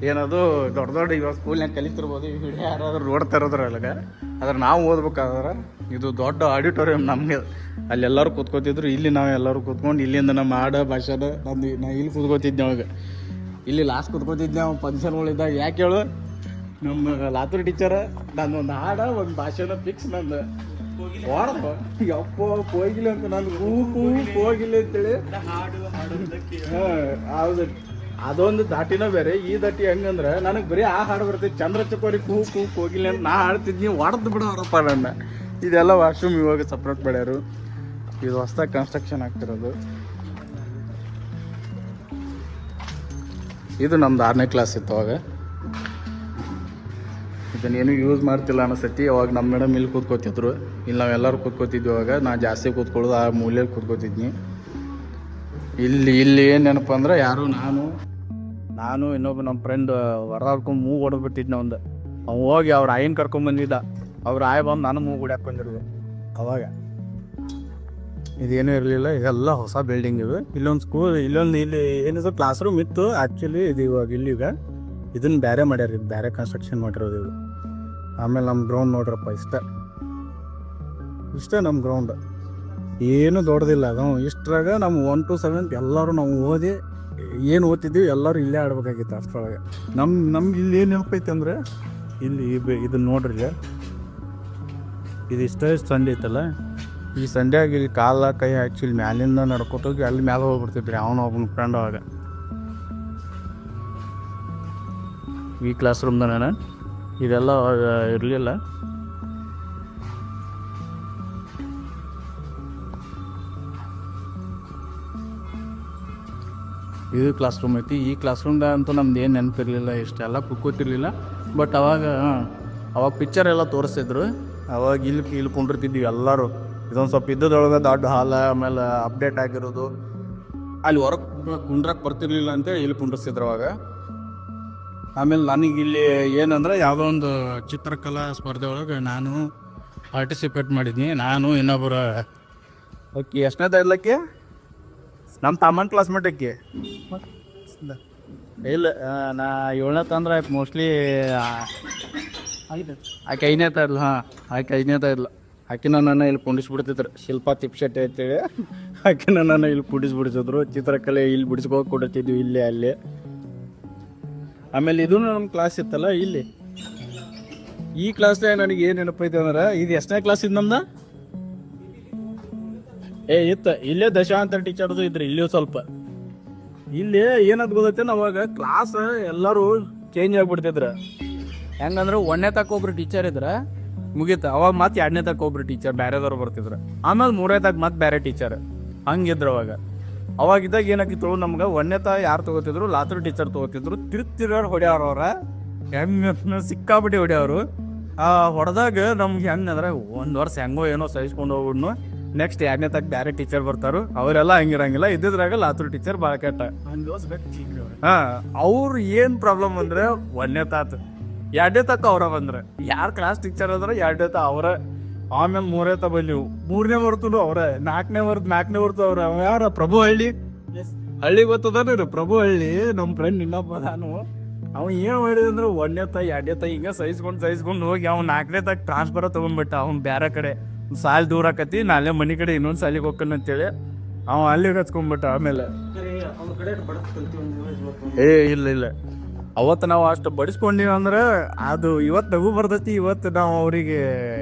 ಏನದು ದೊಡ್ಡ ಇವಾಗ ಸ್ಕೂಲ್ನಾಗ ಕಲಿತಿರ್ಬೋದು. ಈ ವಿಡಿಯೋ ಯಾರಾದ್ರೂ ನೋಡ್ತಾ ಇರೋದ್ರೊಳಗೆ. ಆದ್ರೆ ನಾವು ಓದ್ಬೇಕಾದ್ರೆ ಇದು ದೊಡ್ಡ ಆಡಿಟೋರಿಯಂ ನಮಗೆ. ಅಲ್ಲೆಲ್ಲರೂ ಕೂತ್ಕೋತಿದ್ರು. ಇಲ್ಲಿ ನಾವು ಎಲ್ಲರೂ ಕೂತ್ಕೊಂಡು ಇಲ್ಲಿಂದ ನಮ್ಮ ಭಾಷೆದ ನಾ ಇಲ್ಲಿ ಕೂತ್ಕೋತಿದ್ದೆ. ಅವಾಗ ಇಲ್ಲಿ ಲಾಸ್ಟ್ ಕೂತ್ಕೋತಿದ್ದೆ. ನಾವು ಫಂಕ್ಷನ್ಗಳಿದ್ದಾಗ. ಯಾಕೆ ಹೇಳು, ನಮ್ಮ ಲಾತೂರ್ ಟೀಚರ ಒಂದು ಒಂದು ಭಾಷೆನ ಫಿಕ್ಸ್ ನಂದು ಹೊಡೆದು ಯಪ್ಪ ಹೋಗಿಲ್ಲ ಅಂತ. ನಾನು ಹೋಗಿಲ್ಲ ಅಂತೇಳಿ ಹೌದು. ಅದೊಂದು ದಾಟಿನ ಬೇರೆ. ಈ ದಾಟಿ ಹೆಂಗಂದ್ರೆ ನನಗೆ ಬರೀ ಆ ಹಾಡು ಬರ್ತೈತಿ. ಚಂದ್ರ ಚಕೋರಿ ಕೂಕು ಹೋಗಿಲ್ಲ ಅಂತ ನಾ ಹಾಡ್ತಿದ್ನಿ. ಹೊಡೆದು ಬಿಡೋರಪ್ಪ ನನ್ನ. ಇದೆಲ್ಲ ವಾಶ್ರೂಮ್ ಇವಾಗ ಸಪ್ರೇಟ್ ಮಾಡ್ಯಾರು. ಇದು ಹೊಸ್ದಾಗಿ ಕನ್ಸ್ಟ್ರಕ್ಷನ್ ಆಗ್ತಿರೋದು. ಇದು ನಮ್ದು 6ನೇ ಕ್ಲಾಸ್ ಇತ್ತು ಅವಾಗ. ಇದನ್ನೇನು ಯೂಸ್ ಮಾಡ್ತಿಲ್ಲ ಅನಿಸ್ತೈತಿ. ಅವಾಗ ನಮ್ಮ ಮೇಡಮ್ ಇಲ್ಲಿ ಕೂತ್ಕೋತಿದ್ರು, ಇಲ್ಲಿ ನಾವೆಲ್ಲರೂ ಕೂತ್ಕೋತಿದ್ವಿ. ಅವಾಗ ನಾ ಜಾಸ್ತಿ ಕೂತ್ಕೊಳ್ಳೋದು ಆ ಮೂಲೆಯಲ್ಲಿ ಕೂತ್ಕೋತಿದ್ನಿ. ಇಲ್ಲಿ ಏನು ನೆನಪು ಅಂದ್ರೆ ಯಾರು ನಾನು ಇನ್ನೊಬ್ಬ ನಮ್ಮ ಫ್ರೆಂಡ್ ಹೊರಡ್ಕೊಂಡು ಮೂಗು ಹೊಡೆದ್ಬಿಟ್ಟಿದ್ನ ಒಂದು. ಅವ್ನು ಹೋಗಿ ಅವ್ರ ಆಯಿನ ಕರ್ಕೊಂಬಂದಿದ್ದ. ಅವ್ರ ಆಯ ಬಂದು ನಾನು ಮೂಗು ಹೊಡ್ಯಾಕೊಂಡಿರೋದು ಅವಾಗ. ಇದೇನೂ ಇರಲಿಲ್ಲ, ಇದೆಲ್ಲ ಹೊಸ ಬಿಲ್ಡಿಂಗ್ ಇವೆ. ಇಲ್ಲೊಂದು ಸ್ಕೂಲ್, ಇಲ್ಲಿ ಏನಿದೆ ಕ್ಲಾಸ್ ರೂಮ್ ಇತ್ತು ಆ್ಯಕ್ಚುಲಿ. ಇದು ಇವಾಗ ಇಲ್ಲಿಗ ಇದನ್ನು ಬೇರೆ ಮಾಡ್ಯಾರ, ಇದು ಬೇರೆ ಕನ್ಸ್ಟ್ರಕ್ಷನ್ ಮಾಡಿರೋದು ಇದು. ಆಮೇಲೆ ನಮ್ಮ ಗ್ರೌಂಡ್ ನೋಡ್ರಪ್ಪ, ಇಷ್ಟೇ ನಮ್ಮ ಗ್ರೌಂಡ್. ಏನು ದೊಡ್ಡದಿಲ್ಲ. ನಾವು ಇಷ್ಟರಾಗ ನಮ್ಮ 1 to 7 ಎಲ್ಲರೂ ನಾವು ಓದಿ ಏನು ಓದ್ತಿದ್ದೀವಿ ಎಲ್ಲರೂ ಇಲ್ಲೇ ಆಡ್ಬೇಕಾಗಿತ್ತು ಅಷ್ಟರೊಳಗೆ. ನಮ್ಗೆ ಇಲ್ಲಿ ಏನು ನೆನಪೈತೆ ಅಂದರೆ ಇಲ್ಲಿ ಇದನ್ನು ನೋಡ್ರಿ, ಇದು ಇಷ್ಟೇ ಸಂಡೆ ಐತಲ್ಲ, ಈ ಸಂಡ್ಯಾಗ ಇಲ್ಲಿ ಕಾಲ ಕೈ ಹಾಕಿ ಇಲ್ಲಿ ಮ್ಯಾಲಿಂದ ನಡ್ಕೊತೋಗಿ ಅಲ್ಲಿ ಮ್ಯಾಲೆ ಹೋಗ್ಬಿಡ್ತಿದ್ರಿ ಅವನು ಒಬ್ಬನ ಫ್ರೆಂಡ್. ಅವಾಗ ಈ ಕ್ಲಾಸ್ ರೂಮ್ದ ನಾನು ಇದೆಲ್ಲ ಇರಲಿಲ್ಲ. ಇದು ಕ್ಲಾಸ್ ರೂಮ್ ಐತಿ. ಈ ಕ್ಲಾಸ್ ರೂಮ್ದಾಗ ಅಂತೂ ನಮ್ದು ಏನು ನೆನಪಿರಲಿಲ್ಲ, ಇಷ್ಟೆಲ್ಲ ಕೂತಿರ್ಲಿಲ್ಲ. ಬಟ್ ಅವಾಗ ಪಿಕ್ಚರ್ ಎಲ್ಲ ತೋರಿಸ್ತಿದ್ರು. ಅವಾಗ ಇಲ್ಲಿ ಕುಂಡಿರ್ತಿದ್ವಿ ಎಲ್ಲರೂ. ಇದೊಂದು ಸ್ವಲ್ಪ ಇದ್ದದೊಳಗೆ ದೊಡ್ಡ ಹಾಲ, ಆಮೇಲೆ ಅಪ್ಡೇಟ್ ಆಗಿರೋದು. ಅಲ್ಲಿ ಹೊರಗೆ ಕುಂಡ್ರಕ್ಕೆ ಬರ್ತಿರ್ಲಿಲ್ಲ ಅಂತೇಳಿ ಇಲ್ಲಿ ಕುಂಡ್ರಿಸ್ತಿದ್ರು ಅವಾಗ. ಆಮೇಲೆ ನನಗೆ ಇಲ್ಲಿ ಏನಂದ್ರೆ ಯಾವುದೋ ಒಂದು ಚಿತ್ರಕಲಾ ಸ್ಪರ್ಧೆ ಒಳಗೆ ನಾನು ಪಾರ್ಟಿಸಿಪೇಟ್ ಮಾಡಿದ್ನಿ. ನಾನು ಇನ್ನೊಬ್ಬರು ಓಕೆ ಎಷ್ಟನೇದ ಇರ್ಲಕ್ಕೆ ನಮ್ಮ ತಮ್ಮನ ಕ್ಲಾಸ್ಮೇಟ್ ಅಕ್ಕಿ ಇಲ್ಲ, ನಾ 7ನೇ ತಂದ್ರೆ ಆಯ್ತು ಮೋಸ್ಟ್ಲಿ. ಆಕೆ 5ನೇ ಇರಲ್ಲ. ಆಕೆ 5ನೇ ಇರಲ್ಲ. ಆಕಿನ ನನ್ನ ಇಲ್ಲಿ ಕುಂಡಿಸ್ಬಿಡ್ತಿದ್ರು. ಶಿಲ್ಪಾ ತಿಪ್ಶೆಟ್ಟಿ ಅಂತೇಳಿ ಆಕಿನ ನನ್ನ ಇಲ್ಲಿ ಕುಂಡಿಸ್ಬಿಡ್ತಿದ್ರು. ಚಿತ್ರಕಲೆ ಇಲ್ಲಿ ಬಿಡಿಸ್ಕೋಗಿ ಕೊಡ್ತಿದ್ವಿ ಇಲ್ಲೇ ಅಲ್ಲಿ. ಆಮೇಲೆ ಇದೂ ನಮ್ಮ ಕ್ಲಾಸ್ ಇತ್ತಲ್ಲ ಇಲ್ಲಿ. ಈ ಕ್ಲಾಸ್ದಾಗ ನನಗೆ ಏನು ನೆನಪೈತೆ ಅಂದ್ರೆ, ಇದು ಎಷ್ಟನೇ ಕ್ಲಾಸ್ ಇದು ನಮ್ದು? ಇತ್ತು ಇಲ್ಲೇ ದಶಾಂತರ ಟೀಚರ್ದು ಇದ್ರಿ ಇಲ್ಲಿಯೂ ಸ್ವಲ್ಪ. ಇಲ್ಲಿ ಏನಂತ ಗೊತ್ತೈತೆ, ಅವಾಗ ಕ್ಲಾಸ್ ಎಲ್ಲರೂ ಚೇಂಜ್ ಆಗಿಬಿಡ್ತಿದ್ರು. ಹೆಂಗಂದ್ರೆ 1ನೇ ತಕ್ಕ ಒಬ್ರು ಟೀಚರ್ ಇದ್ರೆ ಮುಗೀತು. ಅವಾಗ ಮತ್ತೆ 2ನೇ ತಕ್ಕ ಒಬ್ರು ಟೀಚರ್ ಬೇರೆದವ್ರು ಬರ್ತಿದ್ರು. ಆಮೇಲೆ 3ನೇ ತಕ್ಕ ಮತ್ತೆ ಬೇರೆ ಟೀಚರ್ ಹಂಗಿದ್ರು ಅವಾಗಿದ್ದಾಗ ಏನಾಗಿತ್ತು ನಮ್ಗೆ 1ನೇ ತ ಯಾರು ತೊಗೋತಿದ್ರು, ಲಾತೂರ್ ಟೀಚರ್ ತೊಗೋತಿದ್ರು. ತಿರುಗಾರು ಹೊಡ್ಯಾವ್ರ ಹೆಂಗೆ ಸಿಕ್ಕಾಬಿಟ್ಟು ಹೊಡ್ಯಾವ್ರು. ಹೊಡೆದಾಗ ನಮ್ಗೆ ಹೆಂಗಂದ್ರೆ 1 ವರ್ಷ ಹೆಂಗೋ ಏನೋ ಸಹಿಸ್ಕೊಂಡು ಹೋಗ್ಬಿಡ್ನು. ನೆಕ್ಸ್ಟ್ 2ನೇ ತಕ್ಕ ಬೇರೆ ಟೀಚರ್ ಬರ್ತಾರು. ಅವರೆಲ್ಲ ಹಂಗಿರಂಗಿಲ್ಲ. ಇದ್ದಿದ್ರಾಗ ಲಾತೂರ್ ಟೀಚರ್ ಭಾಳ ಕೆಟ್ಟ. ಅವ್ರು ಏನು ಪ್ರಾಬ್ಲಮ್ ಅಂದ್ರೆ 1ನೇ ತಾತ 2ನೇ ತಕ್ಕ ಅವರ ಬಂದ್ರೆ ಯಾರು ಕ್ಲಾಸ್ ಟೀಚರ್ ಅಂದ್ರೆ 2ನೇ ತ ಅವರ. ಆಮೇಲೆ 3ನೇ ತ ಬಂದಿವು. 3ನೇ ಬರ್ತು ಅವ್ರೆ. 4ನೇ ಬರ್ತು ಅವ್ರ. ಯಾರ ಪ್ರಭು ಹಳ್ಳಿ ಗೊತ್ತದ ಪ್ರಭು ಹಳ್ಳಿ. ನಮ್ಮ ಫ್ರೆಂಡ್ ಇನ್ನೊಬ್ಬ ನಾನು. ಅವ ಏನು ಮಾಡಿದ ಅಂದ್ರೆ 1ನೇ ತ 2ನೇ ತ ಹಿಂಗೆ ಸಹಿಸ್ಕೊಂಡು ಹೋಗಿ ಅವ್ನು 4ನೇ ತಕ್ಕ ಟ್ರಾನ್ಸ್ಫರ ತೊಗೊಂಡ್ಬಿಟ್ಟ. ಅವ್ನು ಬೇರೆ ಕಡೆ ಸಾಲಿ ದೂರ ಆಕತಿ, ನಾಳೆ ಮನೆ ಕಡೆ ಇನ್ನೊಂದು ಸಾಲಿಗೆ ಹೋಗ್ಕನ್ ಅಂತೇಳಿ ಅವ ಅಲ್ಲಿಗೆ ಹಚ್ಕೊಂಡ್ಬಿಟ್ಟ. ಆಮೇಲೆ ಇಲ್ಲ ಅವತ್ತು ನಾವು ಅಷ್ಟು ಬಡಿಸ್ಕೊಂಡಿವಿ ಅಂದ್ರೆ ಅದು ಇವತ್ತು ನಗು ಬರ್ತೈತಿ. ಇವತ್ತು ನಾವು ಅವರಿಗೆ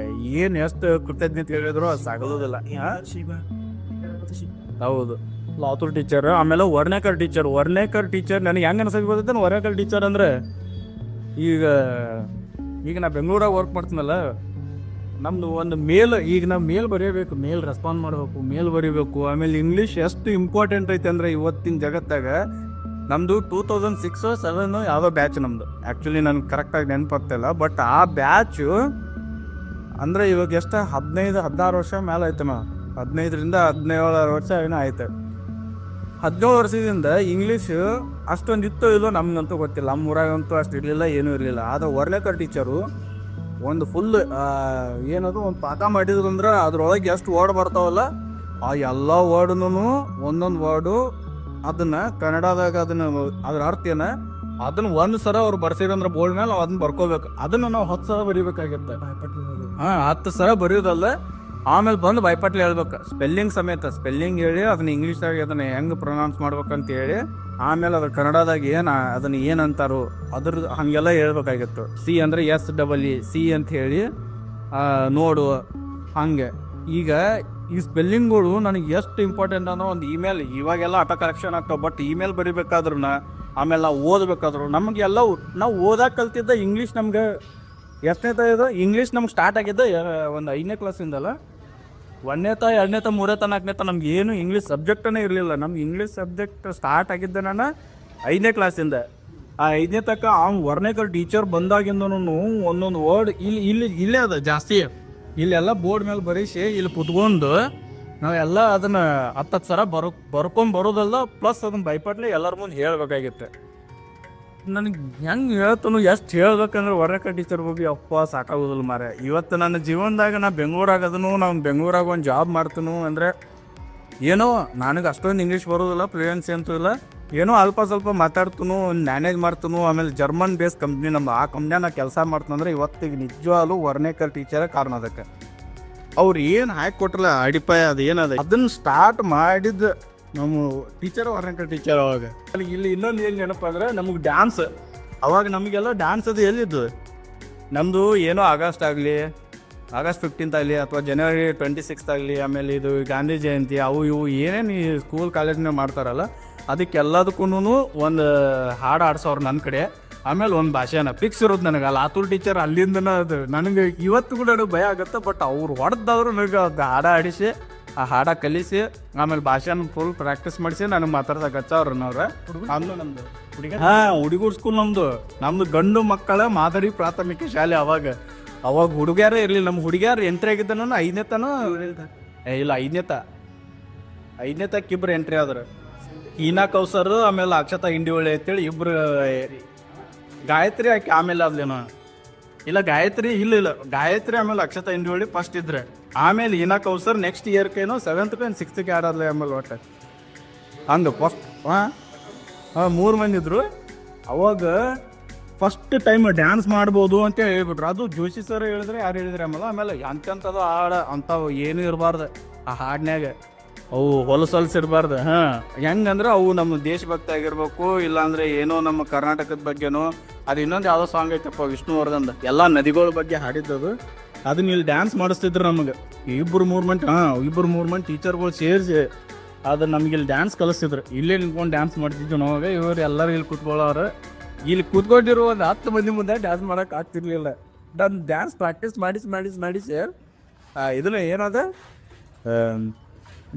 ಏನು ಎಷ್ಟು ಕೃತಜ್ಞತೆ ಹೇಳಿದ್ರು ಅದು ಸಾಗೋದಿಲ್ಲ. ಹೌದು, ಲಾತೂರ್ ಟೀಚರ್. ಆಮೇಲೆ ವರ್ಣೇಕರ್ ಟೀಚರ್ ನನಗೆ ಹೆಂಗೆ ಅನ್ಸಕ್ಕೆ ಬರ್ತೈತೆ. ವರ್ಣೇಕರ್ ಟೀಚರ್ ಅಂದ್ರೆ ಈಗ ನಾ ಬೆಂಗಳೂರಾಗ ವರ್ಕ್ ಮಾಡ್ತೀನಲ್ಲ, ನಮ್ದು ಒಂದು ಈಗ ನಾವು ಮೇಲ್ ಬರೀಬೇಕು, ಮೇಲ್ ರೆಸ್ಪಾನ್ಸ್ ಮಾಡಬೇಕು, ಮೇಲ್ ಬರೀಬೇಕು. ಆಮೇಲೆ ಇಂಗ್ಲೀಷ್ ಎಷ್ಟು ಇಂಪಾರ್ಟೆಂಟ್ ಐತೆ ಅಂದರೆ ಇವತ್ತಿನ ಜಗತ್ತಾಗ. ನಮ್ಮದು 2006-07 ಯಾವುದೋ ಬ್ಯಾಚ್ ನಮ್ಮದು. ಆ್ಯಕ್ಚುಲಿ ನನಗೆ ಕರೆಕ್ಟಾಗಿ ನೆನಪಾಗ್ತಾಯಿಲ್ಲ. ಬಟ್ ಆ ಬ್ಯಾಚು ಅಂದರೆ ಇವಾಗ ಎಷ್ಟು 15-16 ವರ್ಷ ಮೇಲೆ ಆಯ್ತು. 15-17 ವರ್ಷ ಏನೋ ಆಯ್ತು. 17 ವರ್ಷದಿಂದ ಇಂಗ್ಲೀಷು ಅಷ್ಟೊಂದು ಇತ್ತೋ ಇಲ್ಲೋ ನಮಗಂತೂ ಗೊತ್ತಿಲ್ಲ. ನಮ್ಮ ಊರಾಗಂತೂ ಅಷ್ಟು ಇರಲಿಲ್ಲ, ಏನೂ ಇರಲಿಲ್ಲ. ಆದರೆ ವರ್ಣೇಕರ್ ಟೀಚರು ಒಂದು ಫುಲ್ ಏನದು ಒಂದು ಪಾಠ ಮಾಡಿದ್ರು ಅಂದ್ರೆ ಅದ್ರೊಳಗೆ ಎಷ್ಟು ವರ್ಡ್ ಬರ್ತಾವಲ್ಲ, ಆ ಎಲ್ಲ ವರ್ಡ್ನು ಒಂದೊಂದು ವರ್ಡು ಅದನ್ನು ಕನ್ನಡದಾಗ ಅದ್ರ ಅರ್ಥ ಅದನ್ನು 1 ಸಲ ಅವ್ರು ಬರ್ಸಿರಂದ್ರೆ ಬೋರ್ಡ್ ಮೇಲೆ ಅದನ್ನ ಬರ್ಕೋಬೇಕು. ಅದನ್ನು ನಾವು 10 ಸಲ ಬರೀಬೇಕಾಗಿತ್ತೆ. 10 ಸಲ ಬರೆಯೋದಲ್ಲ. ಆಮೇಲೆ ಬಂದು ಬಾಯ್ಪಾಟ್ಲಿ ಹೇಳ್ಬೇಕು, ಸ್ಪೆಲ್ಲಿಂಗ್ ಸಮೇತ ಸ್ಪೆಲ್ಲಿಂಗ್ ಹೇಳಿ ಅದನ್ನ ಇಂಗ್ಲೀಷ್ದಾಗ ಅದನ್ನು ಹೆಂಗೆ ಪ್ರೊನೌನ್ಸ್ ಮಾಡ್ಬೇಕಂತ ಹೇಳಿ, ಆಮೇಲೆ ಅದ್ರ ಕನ್ನಡದಾಗ ಅದನ್ನು ಏನಂತಾರೋ ಹಾಗೆಲ್ಲ ಹೇಳ್ಬೇಕಾಗಿತ್ತು. ಸಿ ಅಂದರೆ SEE ಸಿ ಅಂತ ಹೇಳಿ ನೋಡು ಹಂಗೆ. ಈಗ ಈ ಸ್ಪೆಲ್ಲಿಂಗ್ಗಳು ನನಗೆ ಎಷ್ಟು ಇಂಪಾರ್ಟೆಂಟ್ ಅನ್ನೋ ಒಂದು ಇಮೇಲ್ ಇವಾಗೆಲ್ಲ ಆಟೋ ಕರೆಕ್ಷನ್ ಆಗ್ತಾವೆ. ಬಟ್ ಇಮೇಲ್ ಬರಿಬೇಕಾದ್ರೂ ಆಮೇಲೆ ನಾವು ಓದಬೇಕಾದ್ರು ನಮಗೆಲ್ಲ ನಾವು ಓದಕ್ಕೆ ಕಲ್ತಿದ್ದ ಇಂಗ್ಲೀಷ್ ನಮ್ಗೆ ಎಷ್ಟನೇ ಇದು ಇಂಗ್ಲೀಷ್ ನಮ್ಗೆ ಸ್ಟಾರ್ಟ್ ಆಗಿದ್ದ ಒಂದು 5ನೇ ಕ್ಲಾಸಿಂದಲ್ಲ. 1ನೇತ 2ನೇತ 3ನೇತ 4ನೇತ ನಮ್ಗೆ ಏನು ಇಂಗ್ಲೀಷ್ ಸಬ್ಜೆಕ್ಟನೇ ಇರಲಿಲ್ಲ. ನಮ್ಗೆ ಇಂಗ್ಲೀಷ್ ಸಬ್ಜೆಕ್ಟ್ ಸ್ಟಾರ್ಟ್ ಆಗಿದ್ದೆ ನಾನು 5ನೇ ಕ್ಲಾಸಿಂದ. ಆ 5ನೇ ತನಕ ಅವ್ನು ವರ್ಣೇಕರ್ ಟೀಚರ್ ಬಂದಾಗಿಂದನು ಒಂದೊಂದು ವರ್ಡ್ ಇಲ್ಲೇ ಅದ ಜಾಸ್ತಿ. ಇಲ್ಲೆಲ್ಲ ಬೋರ್ಡ್ ಮೇಲೆ ಬರೀಸಿ ಇಲ್ಲಿ ಕುತ್ಕೊಂಡು ನಾವೆಲ್ಲ ಅದನ್ನು 10 ಸರ ಬರ್ಕೊಂಡು ಬರೋದಲ್ಲ, ಪ್ಲಸ್ ಅದನ್ನು ಬೈಪಟ್ಲಿ ಎಲ್ಲರ ಮುಂದೆ ಹೇಳ್ಬೇಕಾಗಿತ್ತು. ನನಗೆ ಹೆಂಗೆ ಹೇಳ್ತಾನು ಎಷ್ಟು ಹೇಳ್ಬೇಕಂದ್ರೆ ವರ್ಣೇಕರ್ ಟೀಚರ್ ಬಗ್ಗೆ ಅಪ್ಪ ಸಾಕಾಗೋದಿಲ್ಲ ಮಾರೆ. ಇವತ್ತು ನನ್ನ ಜೀವನದಾಗ ನಾ ಬೆಂಗಳೂರಾಗದನು, ನಾನು ಬೆಂಗಳೂರಾಗ ಒಂದು ಜಾಬ್ ಮಾಡ್ತೀನು ಅಂದರೆ ಏನೋ ನನಗೆ ಅಷ್ಟೊಂದು ಇಂಗ್ಲೀಷ್ ಬರೋದಿಲ್ಲ, ಫ್ಲೂಯೆನ್ಸಿ ಅಂತೂ ಇಲ್ಲ. ಏನೋ ಅಲ್ಪ ಸ್ವಲ್ಪ ಮಾತಾಡ್ತನು, ಮ್ಯಾನೇಜ್ ಮಾಡ್ತನು. ಆಮೇಲೆ ಜರ್ಮನ್ ಬೇಸ್ ಕಂಪ್ನಿ ನಮ್ಮ ಆ ಕಂಪ್ನಿಯಾಗ ಕೆಲಸ ಮಾಡ್ತಂದ್ರೆ ಇವತ್ತಿಗೆ ನಿಜವಾಗ್ಲೂ ವರ್ಣೇಕರ್ ಟೀಚರೇ ಕಾರಣ. ಅದಕ್ಕೆ ಅವ್ರು ಏನು ಹಾಕಿ ಕೊಟ್ರಲ್ಲ ಅಡಿಪಾಯ ಅದು ಏನದ ಅದನ್ನು ಸ್ಟಾರ್ಟ್ ಮಾಡಿದ್ದು ನಮ್ಮ ಟೀಚರ್ ವರ್ಣೇಕರ್ ಟೀಚರ್. ಅವಾಗ ಇಲ್ಲಿ ಇನ್ನೊಂದು ಏನು ನೆನಪು ಅಂದರೆ ನಮಗೆ ಡ್ಯಾನ್ಸ್. ಅವಾಗ ನಮಗೆಲ್ಲ ಡ್ಯಾನ್ಸ್ ಅದು ಎಲ್ಲಿದ್ದು, ನಮ್ಮದು ಏನೋ ಆಗಸ್ಟ್ 15th ಆಗಲಿ ಅಥವಾ ಜನವರಿ 26th ಆಗಲಿ, ಆಮೇಲೆ ಇದು ಗಾಂಧಿ ಜಯಂತಿ, ಅವು ಇವು ಏನೇನು ಈ ಸ್ಕೂಲ್ ಕಾಲೇಜ್ನಾಗ ಮಾಡ್ತಾರಲ್ಲ ಅದಕ್ಕೆಲ್ಲದಕ್ಕೂ ಒಂದು ಹಾಡು ಆಡ್ಸೋರು ನನ್ನ ಕಡೆ. ಆಮೇಲೆ ಒಂದು ಭಾಷೆನ ಫಿಕ್ಸ್ ಇರೋದು ನನಗೆ. ಅಲ್ಲಿ ಆತುಲ್ ಟೀಚರ್ ಅಲ್ಲಿಂದನ ಅದು ನನಗೆ ಇವತ್ತು ಕೂಡ ನನಗೆ ಭಯ ಆಗುತ್ತೆ. ಬಟ್ ಅವ್ರು ಹೊಡೆದವರು ನನಗೆ ಹಾಡ ಆಡಿಸಿ ಆ ಹಾಡ ಕಲಿಸಿ ಆಮೇಲೆ ಭಾಷೆನ ಫುಲ್ ಪ್ರಾಕ್ಟೀಸ್ ಮಾಡಿಸಿ ನನಗೆ ಮಾತಾಡ್ಸಕ್ಕೆ ಹಚ್ಚವ್ರನ್ನವ್ರೆ. ಅಂದು ನಮ್ಮದು ಹುಡುಗರ ಸ್ಕೂಲ್ ನಮ್ಮದು ಗಂಡು ಮಕ್ಕಳ ಮಾದರಿ ಪ್ರಾಥಮಿಕ ಶಾಲೆ. ಅವಾಗ ಹುಡುಗ್ಯಾರೇ ಇರಲಿಲ್ಲ. ನಮ್ಮ ಹುಡುಗ್ಯಾರು ಎಂಟ್ರಿ ಆಗಿದ್ದ 5ನೇ ತನೂ ಇಲ್ಲ, 5ನೇ ತಕ್ಕ ಇಬ್ಬರು ಎಂಟ್ರಿ ಆದ್ರೆ ಹೀನಾ ಕೌಸರ್ ಆಮೇಲೆ ಅಕ್ಷತಾ ಇಂಡಿವಳ್ಳಿ ಅಂತೇಳಿ ಇಬ್ಬರು. ಗಾಯತ್ರಿ ಆಕೆ ಆಮೇಲೆ ಅದ್ಲೇನೋ ಇಲ್ಲ, ಗಾಯತ್ರಿ ಇಲ್ಲ ಗಾಯತ್ರಿ ಆಮೇಲೆ ಅಕ್ಷತಾ ಇಂಡಿವಳ್ಳಿ ಫಸ್ಟ್ ಇದ್ರೆ, ಆಮೇಲೆ ಹೀನಾ ಕೌಸರ್ ನೆಕ್ಸ್ಟ್ ಇಯರ್ಕೇನೋ 7th and 6th ಆಡಲ್ಲ ಆಮೇಲೆ ಒಟ್ಟು ಹಂಗೆ ಫಸ್ಟ್ 3 ಮಂದಿ ಇದ್ರು. ಅವಾಗ ಫಸ್ಟ್ ಟೈಮ್ ಡ್ಯಾನ್ಸ್ ಮಾಡ್ಬೋದು ಅಂತ ಹೇಳ್ಬಿಟ್ರು. ಅದು ಜೋಶಿ ಸರ್ ಹೇಳಿದ್ರೆ ಯಾರು ಹೇಳಿದ್ರೆ ಆಮೇಲೆ ಅಂಥದ್ದು ಹಾಡು ಅಂಥವು ಏನೂ ಇರಬಾರ್ದು ಆ ಹಾಡಿನಾಗ. ಅವು ಹೊಲಸೊಲ್ಸ್ ಇರಬಾರ್ದು. ಹೆಂಗಂದ್ರೆ ಅವು ನಮ್ಮ ದೇಶಭಕ್ತಿ ಆಗಿರ್ಬೇಕು, ಇಲ್ಲಾಂದ್ರೆ ಏನೋ ನಮ್ಮ ಕರ್ನಾಟಕದ ಬಗ್ಗೆನೋ. ಅದು ಇನ್ನೊಂದು ಯಾವುದೋ ಸಾಂಗ್ ಐತಪ್ಪ ವಿಷ್ಣುವರ್ಧನ್, ಎಲ್ಲ ನದಿಗಳ ಬಗ್ಗೆ ಹಾಡಿದ್ದದು. ಅದನ್ನ ಇಲ್ಲಿ ಡ್ಯಾನ್ಸ್ ಮಾಡಿಸ್ತಿದ್ರು ನಮಗೆ. ಇಬ್ಬರು ಮೂರು ಮಂದಿ ಟೀಚರ್ಗಳು ಸೇರಿಸಿ ಅದು ನಮ್ಗೆ ಇಲ್ಲಿ ಡ್ಯಾನ್ಸ್ ಕಲಿಸ್ತಿದ್ರು. ಇಲ್ಲೇ ನಿಂತ್ಕೊಂಡು ಡ್ಯಾನ್ಸ್ ಮಾಡ್ತಿದ್ವಿ ನಾವಾಗ. ಇವರು ಎಲ್ಲರೂ ಇಲ್ಲಿ ಕೂತ್ಕೊಳ್ಳೋರು. ಇಲ್ಲಿ ಕೂತ್ಕೊಂಡಿರೋ ಒಂದು 10 ಮಂದಿ ಮುಂದೆ ಡ್ಯಾನ್ಸ್ ಮಾಡೋಕೆ ಆಗ್ತಿರ್ಲಿಲ್ಲ. ನಾನು ಡ್ಯಾನ್ಸ್ ಪ್ರಾಕ್ಟೀಸ್ ಮಾಡಿಸಿ ಇದನ್ನ ಏನದ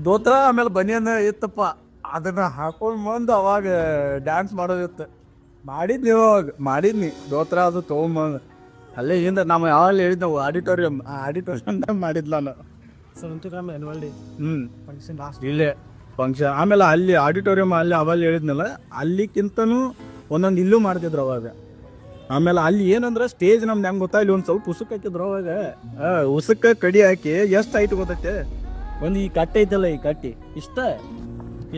ದೋತ್ರ ಆಮೇಲೆ ಬನಿಯನ್ ಇತ್ತಪ್ಪ, ಅದನ್ನು ಹಾಕೊಂಡು ಬಂದು ಅವಾಗ ಡ್ಯಾನ್ಸ್ ಮಾಡೋದಿತ್ತು. ಮಾಡಿದ್ನಿ ದೋತ್ರ ಅದು ತೊಗೊಂಬಂದು ಅಲ್ಲೇ ಹಿಂದೆ ನಾವು ಯಾವಾಗ ಹೇಳಿದ್ ನಾವು ಆಡಿಟೋರಿಯಮ್ದಾಗ ಮಾಡಿದ್ಲ ನಾನು. ಫಂಕ್ಷನ್ ಇಲ್ಲೇ ಫಂಕ್ಷನ್. ಆಮೇಲೆ ಅಲ್ಲಿ ಆಡಿಟೋರಿಯಂ ಅಲ್ಲಿ ಅವಾಗ ಹೇಳಿದ್ನಲ್ಲ, ಅಲ್ಲಿಕ್ಕಿಂತನೂ ಒಂದೊಂದು ಇಲ್ಲೂ ಮಾಡ್ತಿದ್ರು ಅವಾಗ. ಆಮೇಲೆ ಅಲ್ಲಿ ಏನಂದ್ರೆ ಸ್ಟೇಜ್ ನಮ್ದು ಹೆಂಗೆ ಗೊತ್ತಾ, ಇಲ್ಲಿ ಒಂದು ಸ್ವಲ್ಪ ಉಸುಕ್ ಹಾಕಿದ್ರು ಅವಾಗ. ಉಸುಕ್ಕ ಕಡಿ ಹಾಕಿ ಎಷ್ಟು ಹೈಟ್ ಗೊತ್ತೈತೆ, ಒಂದು ಈ ಕಟ್ಟೆ ಐತಲ್ಲ, ಈ ಕಟ್ಟಿ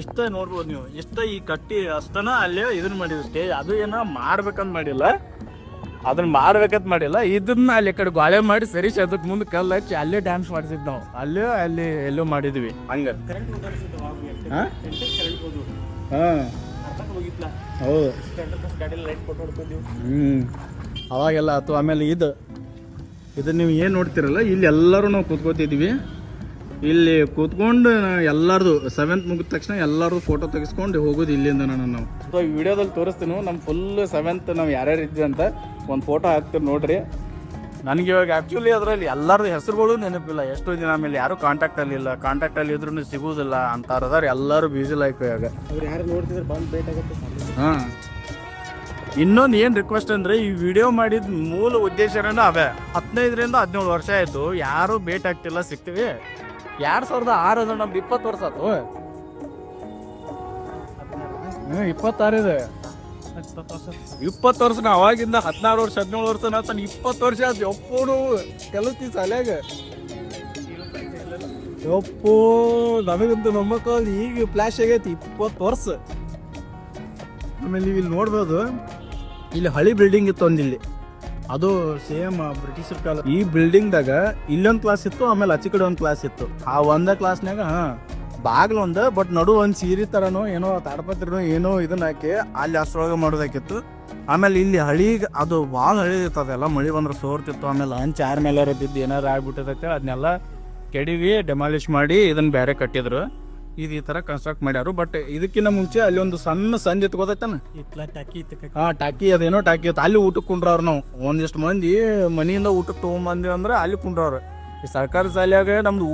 ಇಷ್ಟ ನೋಡ್ಬೋದು ನೀವು. ಈ ಕಟ್ಟಿ ಅಷ್ಟನ ಅಲ್ಲೇ ಇದನ್ನ ಮಾಡಿದ್ರು ಸ್ಟೇಜ್. ಅದು ಏನೋ ಮಾಡ್ಬೇಕಂತ ಮಾಡಿಲ್ಲ, ಇದನ್ನ ಅಲ್ಲಿ ಕಡೆ ಗಾಳೆ ಮಾಡಿ ಸರಿಸಿ ಅದಕ್ಕೆ ಮುಂದೆ ಕಲ್ಲು ಹಚ್ಚಿ ಅಲ್ಲೇ ಡ್ಯಾನ್ಸ್ ಮಾಡ್ತಿದ್ ನಾವು. ಅಲ್ಲಿ ಎಲ್ಲೋ ಮಾಡಿದ್ವಿ ಹಂಗ. ಹೌದು ಅವಾಗೆಲ್ಲ ಆಯ್ತು. ಆಮೇಲೆ ಇದು ನೀವು ಏನು ನೋಡ್ತಿರಲ್ಲ, ಇಲ್ಲಿ ಎಲ್ಲರೂ ನಾವು ಕೂತ್ಕೋತಿದ್ವಿ. ಇಲ್ಲಿ ಕೂತ್ಕೊಂಡು ಎಲ್ಲರದು 7th ಮುಗಿದ ತಕ್ಷಣ ಎಲ್ಲರೂ ಫೋಟೋ ತೆಗೆಸ್ಕೊಂಡು ಹೋಗೋದು ಇಲ್ಲಿಂದ. ನಾವು ಸೊ ಈ ವಿಡಿಯೋದಲ್ಲಿ ತೋರಿಸ್ತೀನಿ ನಮ್ಮ ಫುಲ್ 7th ನಾವು ಯಾರ್ಯಾರು ಇದ್ವಿ ಅಂತ ಒಂದು ಫೋಟೋ ಹಾಕ್ತೀವಿ ನೋಡ್ರಿ. ನನಗೆ ಇವಾಗ ಆ್ಯಕ್ಚುಲಿ ಅದರಲ್ಲಿ ಎಲ್ಲರದು ಹೆಸರುಗಳು ನೆನಪಿಲ್ಲ. ಎಷ್ಟೋ ದಿನ ಆಮೇಲೆ ಯಾರು ಕಾಂಟ್ಯಾಕ್ಟಲ್ಲಿ ಇದ್ರೂ ಸಿಗೋದಿಲ್ಲ ಅಂತಾರದಾರ. ಎಲ್ಲರೂ ಬ್ಯುಸಿ ಲೈಫ್ ಇವಾಗ. ಯಾರು ನೋಡ್ತಿದ್ರೆ ಬಂದು ಭೇಟಿ ಆಗುತ್ತೆ. ಇನ್ನೊಂದು ಏನು ರಿಕ್ವೆಸ್ಟ್ ಅಂದರೆ, ಈ ವಿಡಿಯೋ ಮಾಡಿದ ಮೂಲ ಉದ್ದೇಶನೇ ಅವೇ. 15ರಿಂದ 17 ವರ್ಷ ಆಯಿತು, ಯಾರೂ ಭೇಟಿ ಆಗ್ತಿಲ್ಲ. ಸಿಗ್ತೀವಿ 2006 ಅಂದ್ರೆ ನಮ್ದು 20 ವರ್ಷ ಆಯ್ತು. 26 ಇದೆ. 20 ವರ್ಷ. ಅವಾಗಿಂದ 16 ವರ್ಷ 17 ವರ್ಷ ನಾನು 20 ವರ್ಷ ಆಯ್ತು. ಒಪ್ಪೋನು ಕೆಲಸ ಅಲ್ಯಾಗ ಒಪ್ಪೋ ನನಗಂತೂ ನಮ್ಮಕ್ಕಲ್ಲಿ ಈಗ ಫ್ಲ್ಯಾಶ್ ಆಗೈತಿ 20 ವರ್ಷ. ಆಮೇಲೆ ನೀವು ಇಲ್ಲಿ ನೋಡ್ಬೋದು, ಇಲ್ಲಿ ಹಳಿ ಬಿಲ್ಡಿಂಗ್ ಇತ್ತು ಒಂದಿಲ್ಲಿ. ಅದು ಸೇಮ್ ಬ್ರಿಟಿಷರ್ ಕಾಲ. ಈ ಬಿಲ್ಡಿಂಗ್ದಾಗ ಇಲ್ಲೊಂದು ಕ್ಲಾಸ್ ಇತ್ತು, ಆಮೇಲೆ ಆಚೆ ಕಡೆ ಒಂದು ಕ್ಲಾಸ್ ಇತ್ತು. ಆ ಒಂದೇ ಕ್ಲಾಸ್ನಾಗ ಬಾಗ್ಲು ಒಂದು, ಬಟ್ ನಡು ಒಂದು ಸೀರೆ ಥರನೋ ಏನೋ ತಾಡಪತ್ರಿನೋ ಏನೋ ಇದನ್ನ ಹಾಕಿ ಅಲ್ಲಿ ಅಷ್ಟರೊಳಗೆ ಮಾಡೋದಾಕಿತ್ತು. ಆಮೇಲೆ ಇಲ್ಲಿ ಹಳಿಗೆ ಅದು ಭಾಳ ಹಳಿ ಇತ್ತು, ಅದೆಲ್ಲ ಮಳೆ ಬಂದ್ರೆ ಸೋರ್ತಿತ್ತು. ಆಮೇಲೆ ಹಂಚ್ ಯಾರ ಮೇಲೆ ಬಿದ್ದು ಏನಾರು ಆಗ್ಬಿಟ್ಟಿರ್ತೈತೆ ಅದನ್ನೆಲ್ಲ ಕೆಡವಿ ಡೆಮಾಲಿಷ್ ಮಾಡಿ ಇದನ್ನು ಬೇರೆ ಕಟ್ಟಿದ್ರು. ಇದು ಈ ಥರ ಕನ್ಸ್ಟ್ರಕ್ಟ್ ಮಾಡ್ಯಾರು. ಬಟ್ ಇದಕ್ಕಿಂತ ಮುಂಚೆ ಅಲ್ಲಿ ಒಂದು ಸಣ್ಣ ಸಂಜೆ ಗೊತ್ತೈತಾನ, ಟಾಕಿ ಅದೇನೋ ಟಾಕಿ ಇತ್ತು. ಅಲ್ಲಿ ಊಟಕ್ಕೆ ಕುಂಡ್ರವ್ರು ನಾವು ಒಂದಿಷ್ಟು ಮಂದಿ ಮನೆಯಿಂದ ಊಟಕ್ಕೆ ತೊಗೊಂಬಂದಿವಿ ಅಂದ್ರೆ ಅಲ್ಲಿ ಕುಂಡ್ರವ್ರು. ಈ ಸರ್ಕಾರಿ ಶಾಲ್ಯಾಗ ನಮ್ದು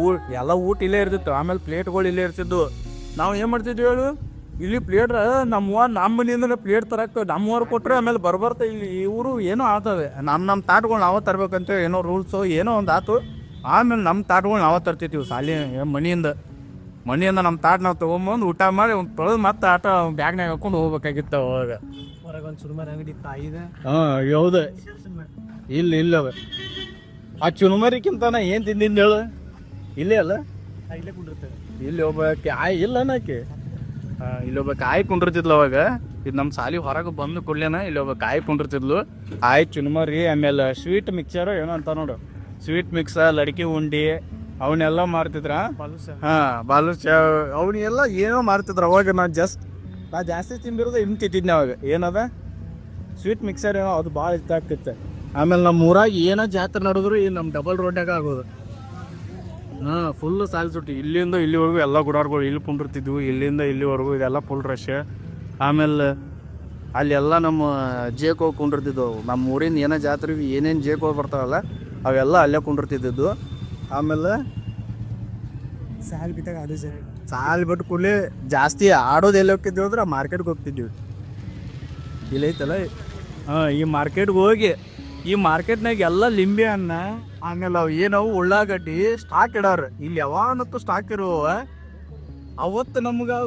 ಎಲ್ಲ ಊಟ ಇಲ್ಲೇ ಇರ್ತಿತ್ತು. ಆಮೇಲೆ ಪ್ಲೇಟ್ಗಳು ಇಲ್ಲೇ ಇರ್ತಿದ್ವು. ನಾವು ಏನು ಮಾಡ್ತಿದ್ವಿ ಹೇಳು, ಇಲ್ಲಿ ಪ್ಲೇಟ್ ನಮ್ಮ ಮನೆಯಿಂದನೇ ಪ್ಲೇಟ್ ತರಕ್ಕೆ ನಮ್ಮವ್ರು ಕೊಟ್ಟರೆ ಆಮೇಲೆ ಬರ್ಬರ್ತ ಇಲ್ಲಿ ಇವರು ಏನೋ ಆಗ್ತವೆ. ನಮ್ಮ ತಾಟ್ಗಳು ನಾವೇ ತರ್ಬೇಕಂತ ಏನೋ ರೂಲ್ಸು ಏನೋ ಒಂದು ಆಯ್ತು. ಆಮೇಲೆ ನಮ್ಮ ತಾಟ್ಗಳು ನಾವೇ ತರ್ತಿರ್ತೀವಿ ಮನೆಯಿಂದ ನಮ್ಮ ತಾಟ್ ನಾವು ತೊಗೊಂಬಂದು ಊಟ ಮಾಡಿ ಒಂದು ತೊಳೆದು ಮತ್ತೆ ಆಟ ಬ್ಯಾಗ್ನಾಗ ಹಾಕೊಂಡು ಹೋಗ್ಬೇಕಾಗಿತ್ತು ಅವಾಗ. ಹೊರಗೆ ಒಂದು ಸುರುಮರಿ ಅಂಗಡಿ ತಾಯಿದೆ. ಹಾಂ ಹೌದು, ಇಲ್ಲವೆ ಆ ಚುರುಮರಿಕ್ಕಿಂತ ಏನು ತಿಂದಿದ್ದು ಹೇಳು, ಇಲ್ಲೇ ಅಲ್ಲ, ಇಲ್ಲೇ ಕುಂಡಿರ್ತೇವೆ. ಇಲ್ಲಿ ಒಬ್ಬ ಕಾಯಿ ಇಲ್ಲ ನಾಕೆ, ಇಲ್ಲೊಬ್ಬ ಕಾಯಿ ಕುಂಡಿರ್ತಿದ್ಲು ಅವಾಗ. ಇದು ನಮ್ಮ ಸಾಲಿ ಹೊರಗೆ ಬಂದು ಕೊಡ್ಲೇನ ಇಲ್ಲೊಬ್ಬ ಕಾಯಿ ಕುಂಡಿರ್ತಿದ್ಲು. ಕಾಯಿ ಚುರುಮರಿ ಆಮೇಲೆ ಸ್ವೀಟ್ ಮಿಕ್ಸರ್ ಏನೋ ಅಂತ ನೋಡು, ಸ್ವೀಟ್ ಮಿಕ್ಸರ್, ಲಡ್ಕಿ ಉಂಡಿ ಅವನ್ನೆಲ್ಲ ಮಾರ್ತಿದ್ರ. ಬಾಲುಶ ಅವನ್ನೆಲ್ಲ ಏನೋ ಮಾರ್ತಿದ್ರು ಅವಾಗ. ನಾ ಜಾಸ್ತಿ ತಿಂದಿರೋದು ಇನ್ನು ತಿಂತಿದ್ನಿ ಅವಾಗ. ಏನದ ಸ್ವೀಟ್ ಮಿಕ್ಸರ್ ಏನೋ ಅದು ಭಾಳ ಇಷ್ಟ ಆಗ್ತಿತ್ತು. ಆಮೇಲೆ ನಮ್ಮ ಊರಾಗ ಏನೋ ಜಾತ್ರೆ ನಡೆದ್ರು ಇಲ್ಲಿ ನಮ್ಮ ಡಬಲ್ ರೋಡ್ನಾಗ ಆಗೋದು. ಫುಲ್ ಸಾಲಿ ಸುಟ್ಟಿ ಇಲ್ಲಿಂದ ಇಲ್ಲಿವರೆಗೂ ಎಲ್ಲ ಗುಡಾರ್ಗಳು ಇಲ್ಲಿ ಕುಂಡಿರ್ತಿದ್ವು. ಇಲ್ಲಿಂದ ಇಲ್ಲಿವರೆಗೂ ಇದೆಲ್ಲ ಫುಲ್ ರಶ್. ಆಮೇಲೆ ಅಲ್ಲೆಲ್ಲ ನಮ್ಮ ಜೇಕೋ ಕುಂಡಿರ್ತಿದ್ವು. ನಮ್ಮ ಊರಿಂದ ಏನೋ ಜಾತ್ರೆ ಏನೇನು ಜೇಕೋ ಬರ್ತಾವಲ್ಲ ಅವೆಲ್ಲ ಅಲ್ಲೇ ಕುಂಡಿರ್ತಿದ್ದು. ಆಮೇಲೆ ಸಾಲ್ ಬಿಟ್ಟಾಗ ಅದು ಸಾಲ್ ಬಿಟ್ಟು ಕೂಡಲೇ ಜಾಸ್ತಿ ಆಡೋದು ಎಲ್ಲಿ ಹೋಗ್ತಿದ್ವಿ ಅಂದ್ರೆ ಆ ಮಾರ್ಕೆಟ್ಗೆ ಹೋಗ್ತಿದ್ವಿ. ಇಲ್ಲೈತಲ್ಲ ಈ ಮಾರ್ಕೆಟ್ಗೆ ಹೋಗಿ ಈ ಮಾರ್ಕೆಟ್ನಾಗ ಎಲ್ಲ ಲಿಂಬೆ ಹಣ್ಣ ಆಮೇಲೆ ಅವು ಏನವು ಉಳ್ಳಾಗಡ್ಡಿ ಸ್ಟಾಕ್ ಇಡೋರು. ಇಲ್ಲಿ ಯಾವತ್ತೂ ಸ್ಟಾಕ್ ಇರುವವ. ಅವತ್ತು ನಮ್ಗೆ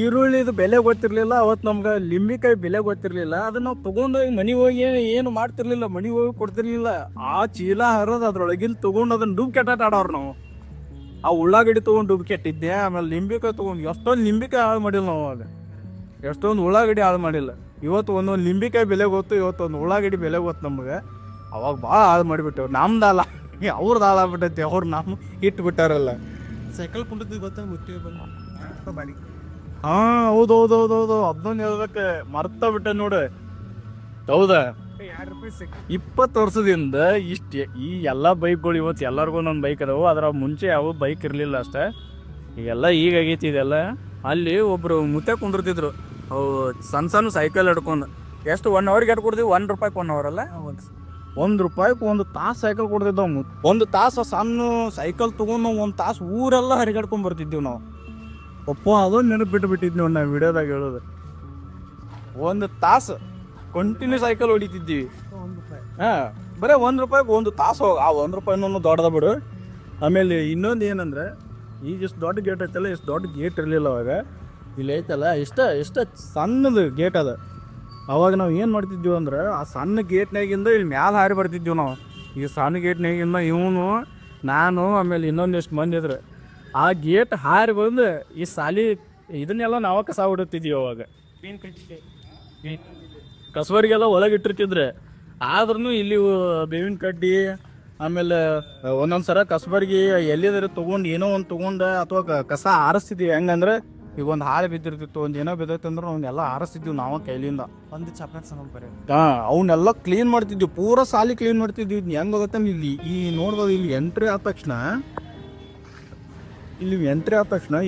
ಈರುಳ್ಳಿದು ಬೆಲೆ ಗೊತ್ತಿರಲಿಲ್ಲ, ಅವತ್ತು ನಮ್ಗೆ ಲಿಂಬಿಕಾಯಿ ಬೆಲೆ ಗೊತ್ತಿರಲಿಲ್ಲ. ಅದನ್ನ ನಾವು ತೊಗೊಂಡೋಗಿ ಮನೆಗೆ ಹೋಗಿ ಏನು ಮಾಡ್ತಿರ್ಲಿಲ್ಲ, ಮನೆಗೆ ಹೋಗಿ ಕೊಡ್ತಿರ್ಲಿಲ್ಲ. ಆ ಚೀಲ ಹರಿದು ಅದ್ರೊಳಗಿಲ್ಲಿ ತೊಗೊಂಡು ಅದನ್ನ ಡುಬ್ ಕೆಟ್ಟಾಟ ಆಡೋರು ನಾವು. ಆ ಉಳ್ಳಾಗಡ್ಡಿ ತೊಗೊಂಡು ಡುಬ್ ಕೆಟ್ಟಿದ್ದೆ. ಆಮೇಲೆ ಲಿಂಬಿಕಾಯಿ ತೊಗೊಂಡು ಎಷ್ಟೊಂದು ಲಿಂಬಿಕಾಯಿ ಹಾಳು ಮಾಡಿಲ್ಲ ನಾವು. ಅವಾಗ ಎಷ್ಟೊಂದು ಉಳ್ಳಾಗಡ್ಡಿ ಹಾಳು ಮಾಡಿಲ್ಲ. ಇವತ್ತು ಒಂದೊಂದು ಲಿಂಬಿಕಾಯಿ ಬೆಲೆ ಗೊತ್ತು, ಇವತ್ತೊಂದು ಉಳ್ಳಾಗಡ್ಡಿ ಬೆಲೆ ಗೊತ್ತು ನಮಗೆ. ಅವಾಗ ಭಾಳ ಹಾಳು ಮಾಡಿಬಿಟ್ಟೆವು. ನಮ್ದಲ್ಲ ಅವ್ರದ್ದು ಹಾಳು ಆಗ್ಬಿಟ್ಟೈತಿ. ಅವ್ರು ನಮ್ಮ ಇಟ್ಬಿಟ್ಟಾರಲ್ಲ. ಸೈಕಲ್ ಕುಂಡಿದ್ದು ಗೊತ್ತಾ ಮುಟ್ಟಿ ಬಾಡಿ. ಹಾಂ ಹೌದು ಅದನ್ನ ಹೇಳ್ಬೇಕು ಮರ್ತ ಬಿಟ್ಟೆ ನೋಡು. ಹೌದಾ, ₹2 20 ವರ್ಷದಿಂದ ಇಷ್ಟು ಈ ಎಲ್ಲ ಬೈಕ್ಗಳು ಇವತ್ತು ಎಲ್ಲರಿಗೂ ಒಂದೊಂದು ಬೈಕ್ ಅದಾವು. ಅದರ ಮುಂಚೆ ಯಾವ ಬೈಕ್ ಇರಲಿಲ್ಲ ಅಷ್ಟೇ. ಈಗೆಲ್ಲ ಈಗಾಗೈತಿ ಇದೆಲ್ಲ. ಅಲ್ಲಿ ಒಬ್ಬರು ಮುತ್ತೆ ಕುಂದಿರ್ತಿದ್ರು, ಅವು ಸಣ್ಣ ಸೈಕಲ್ ಹಿಡ್ಕೊಂಡು. ಎಷ್ಟು 1 ಅವರ್ಗೆ ಎಷ್ಟು ಕೊಡ್ತೀವಿ? ₹1 1 ಅವರ್ ಅಲ್ಲ, ₹1 ಒಂದು ತಾಸು ಸೈಕಲ್ ಕೊಡ್ತಿದ್ದವು. ಒಂದು ತಾಸು ಸಣ್ಣ ಸೈಕಲ್ ತೊಗೊಂಡು 1 ತಾಸು ಊರೆಲ್ಲ ಹರಿಗಾಡ್ಕೊಂಡು ಬರ್ತಿದ್ದೀವಿ ನಾವು. ಅದೊಂದು ನೆನಪು ಬಿಟ್ಟಿದ್ವಿ ನಾವು ವಿಡಿಯೋದಾಗ ಹೇಳೋದು. 1 ತಾಸು ಕಂಟಿನ್ಯೂ ಸೈಕಲ್ ಹೊಡಿತಿದ್ದೀವಿ. ಬರೀ ₹1 ಒಂದು ತಾಸು. ಆ ₹1 ದೊಡ್ಡದ ಬಿಡು. ಆಮೇಲೆ ಇನ್ನೊಂದು ಏನಂದ್ರೆ, ಈಗ ಇಷ್ಟು ದೊಡ್ಡ ಗೇಟ್ ಐತಲ್ಲ, ಇಷ್ಟು ದೊಡ್ಡ ಗೇಟ್ ಇರಲಿಲ್ಲ ಅವಾಗ. ಇಲ್ಲಿ ಐತಲ್ಲ ಇಷ್ಟ ಸಣ್ಣದು ಗೇಟ್ ಅದ. ಅವಾಗ ನಾವು ಏನು ಮಾಡ್ತಿದ್ವಿ ಅಂದ್ರೆ, ಆ ಸಣ್ಣ ಗೇಟ್ನಾಗಿಂದ ಇಲ್ಲಿ ಮ್ಯಾಲೆ ಹಾರಿ ಬರ್ತಿದ್ವಿ ನಾವು. ಈ ಸಣ್ಣ ಗೇಟ್ನಾಗಿಂದ ಇವನು ನಾನು ಆಮೇಲೆ ಇನ್ನೊಂದಿಷ್ಟು ಮಂದಿ ಇದ್ರೆ ಆ ಗೇಟ್ ಹಾರಿ ಬಂದು ಈ ಸಾಲಿ ಇದನ್ನೆಲ್ಲ ನಾವು ಕಸ ಹೊಡುತ್ತಿದ್ವಿ ಅವಾಗ. ಕಸಬರಿಗೆಲ್ಲ ಒಳಗೆ ಇಟ್ಟಿರ್ತಿದ್ರೆ. ಆದ್ರೂ ಇಲ್ಲಿ ಬೇವಿನ ಕಡ್ಡಿ ಆಮೇಲೆ ಒಂದೊಂದು ಸಲ ಕಸಬರಿಗೆ ಎಲ್ಲಿದ್ರೆ ತೊಗೊಂಡು ಏನೋ ಒಂದು ತೊಗೊಂಡು ಅಥವಾ ಕಸ ಆರಿಸ್ತಿದ್ವಿ. ಹೆಂಗಂದ್ರೆ ಈಗ ಒಂದು ಹಾಳು ಬಿದ್ದಿರ್ತಿತ್ತು, ಒಂದು ಏನೋ ಬಿದ್ದೈತೆ ಅಂದ್ರೆ ಅವನ್ನೆಲ್ಲ ಆರಿಸ್ತಿದ್ವಿ ನಾವು ಕೈಲಿಂದ. ಒಂದು ಚಾಪ್ಲೇಟ್ ಸಾಮಾನು ಬರೀ ಅವನ್ನೆಲ್ಲ ಕ್ಲೀನ್ ಮಾಡ್ತಿದ್ವಿ. ಪೂರ ಸಾಲಿ ಕ್ಲೀನ್ ಮಾಡ್ತಿದ್ವಿ. ಹೆಂಗೆ ಹೋಗುತ್ತೆ ಇಲ್ಲಿ ಈ ನೋಡ್ಬೋದು, ಇಲ್ಲಿ ಎಂಟ್ರಿ ಆದ ತಕ್ಷಣ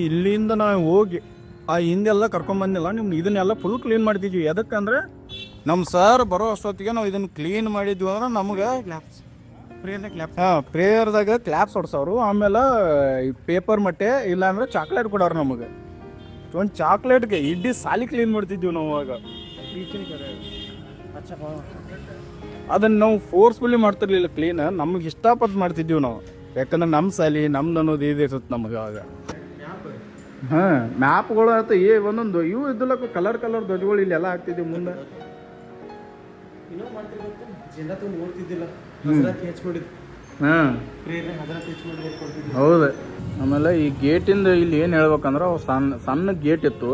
ಇಲ್ಲಿಂದ ನಾವು ಹೋಗಿ ಆ ಹಿಂದೆಲ್ಲ ಕರ್ಕೊಂಬಂದಿಲ್ಲ ನಿಮ್ಗೆ ಇದನ್ನೆಲ್ಲ ಫುಲ್ ಕ್ಲೀನ್ ಮಾಡ್ತಿದ್ವಿ. ಎದಕ್ಕಂದ್ರೆ ನಮ್ಮ ಸರ್ ಬರೋ ಅಷ್ಟೊತ್ತಿಗೆ ನಾವು ಇದನ್ನು ಕ್ಲೀನ್ ಮಾಡಿದ್ವಿ ಅಂದ್ರೆ ನಮ್ಗೆ ಪ್ರೇಯರ್ದಾಗ ಕ್ಲಾಪ್ಸ್ ಹೊಡ್ಸೋರು. ಆಮೇಲೆ ಈ ಪೇಪರ್ ಮಟ್ಟೆ ಇಲ್ಲಾಂದ್ರೆ ಚಾಕ್ಲೇಟ್ ಕೊಡೋರು ನಮಗೆ. ಒಂದು ಚಾಕ್ಲೇಟ್ಗೆ ಇಡೀ ಸಾಲಿ ಕ್ಲೀನ್ ಮಾಡ್ತಿದ್ವಿ ನಾವು ಅವಾಗ. ಅದನ್ನು ನಾವು ಫೋರ್ಸ್ಫುಲಿ ಮಾಡ್ತಿರ್ಲಿಲ್ಲ ಕ್ಲೀನ್, ನಮ್ಗೆ ಇಷ್ಟಪಟ್ಟು ಮಾಡ್ತಿದ್ವಿ ನಾವು. ಯಾಕಂದ್ರೆ ನಮ್ಮ ಸಾಲಿ ನಮ್ದು ಅನ್ನೋದು ಇದಿರ್ತದೆ ನಮಗೆ ಆಗ. ಮ್ಯಾಪ್ಗಳು ಆಯ್ತು ಒಂದೊಂದು ಇವು ಇದ್ದಲ್ಲ ಕಲರ್ ಧ್ವಜಗಳು ಇಲ್ಲೆಲ್ಲ ಹಾಕ್ತಿದ್ವಿ ಮುಂದೆ. ನೋಡ್ತಿದ್ದಿಲ್ಲ. ಹೌದು. ಆಮೇಲೆ ಈ ಗೇಟಿಂದ ಇಲ್ಲಿ ಏನು ಹೇಳ್ಬೇಕಂದ್ರೆ ಸಣ್ಣ ಗೇಟ್ ಇತ್ತು.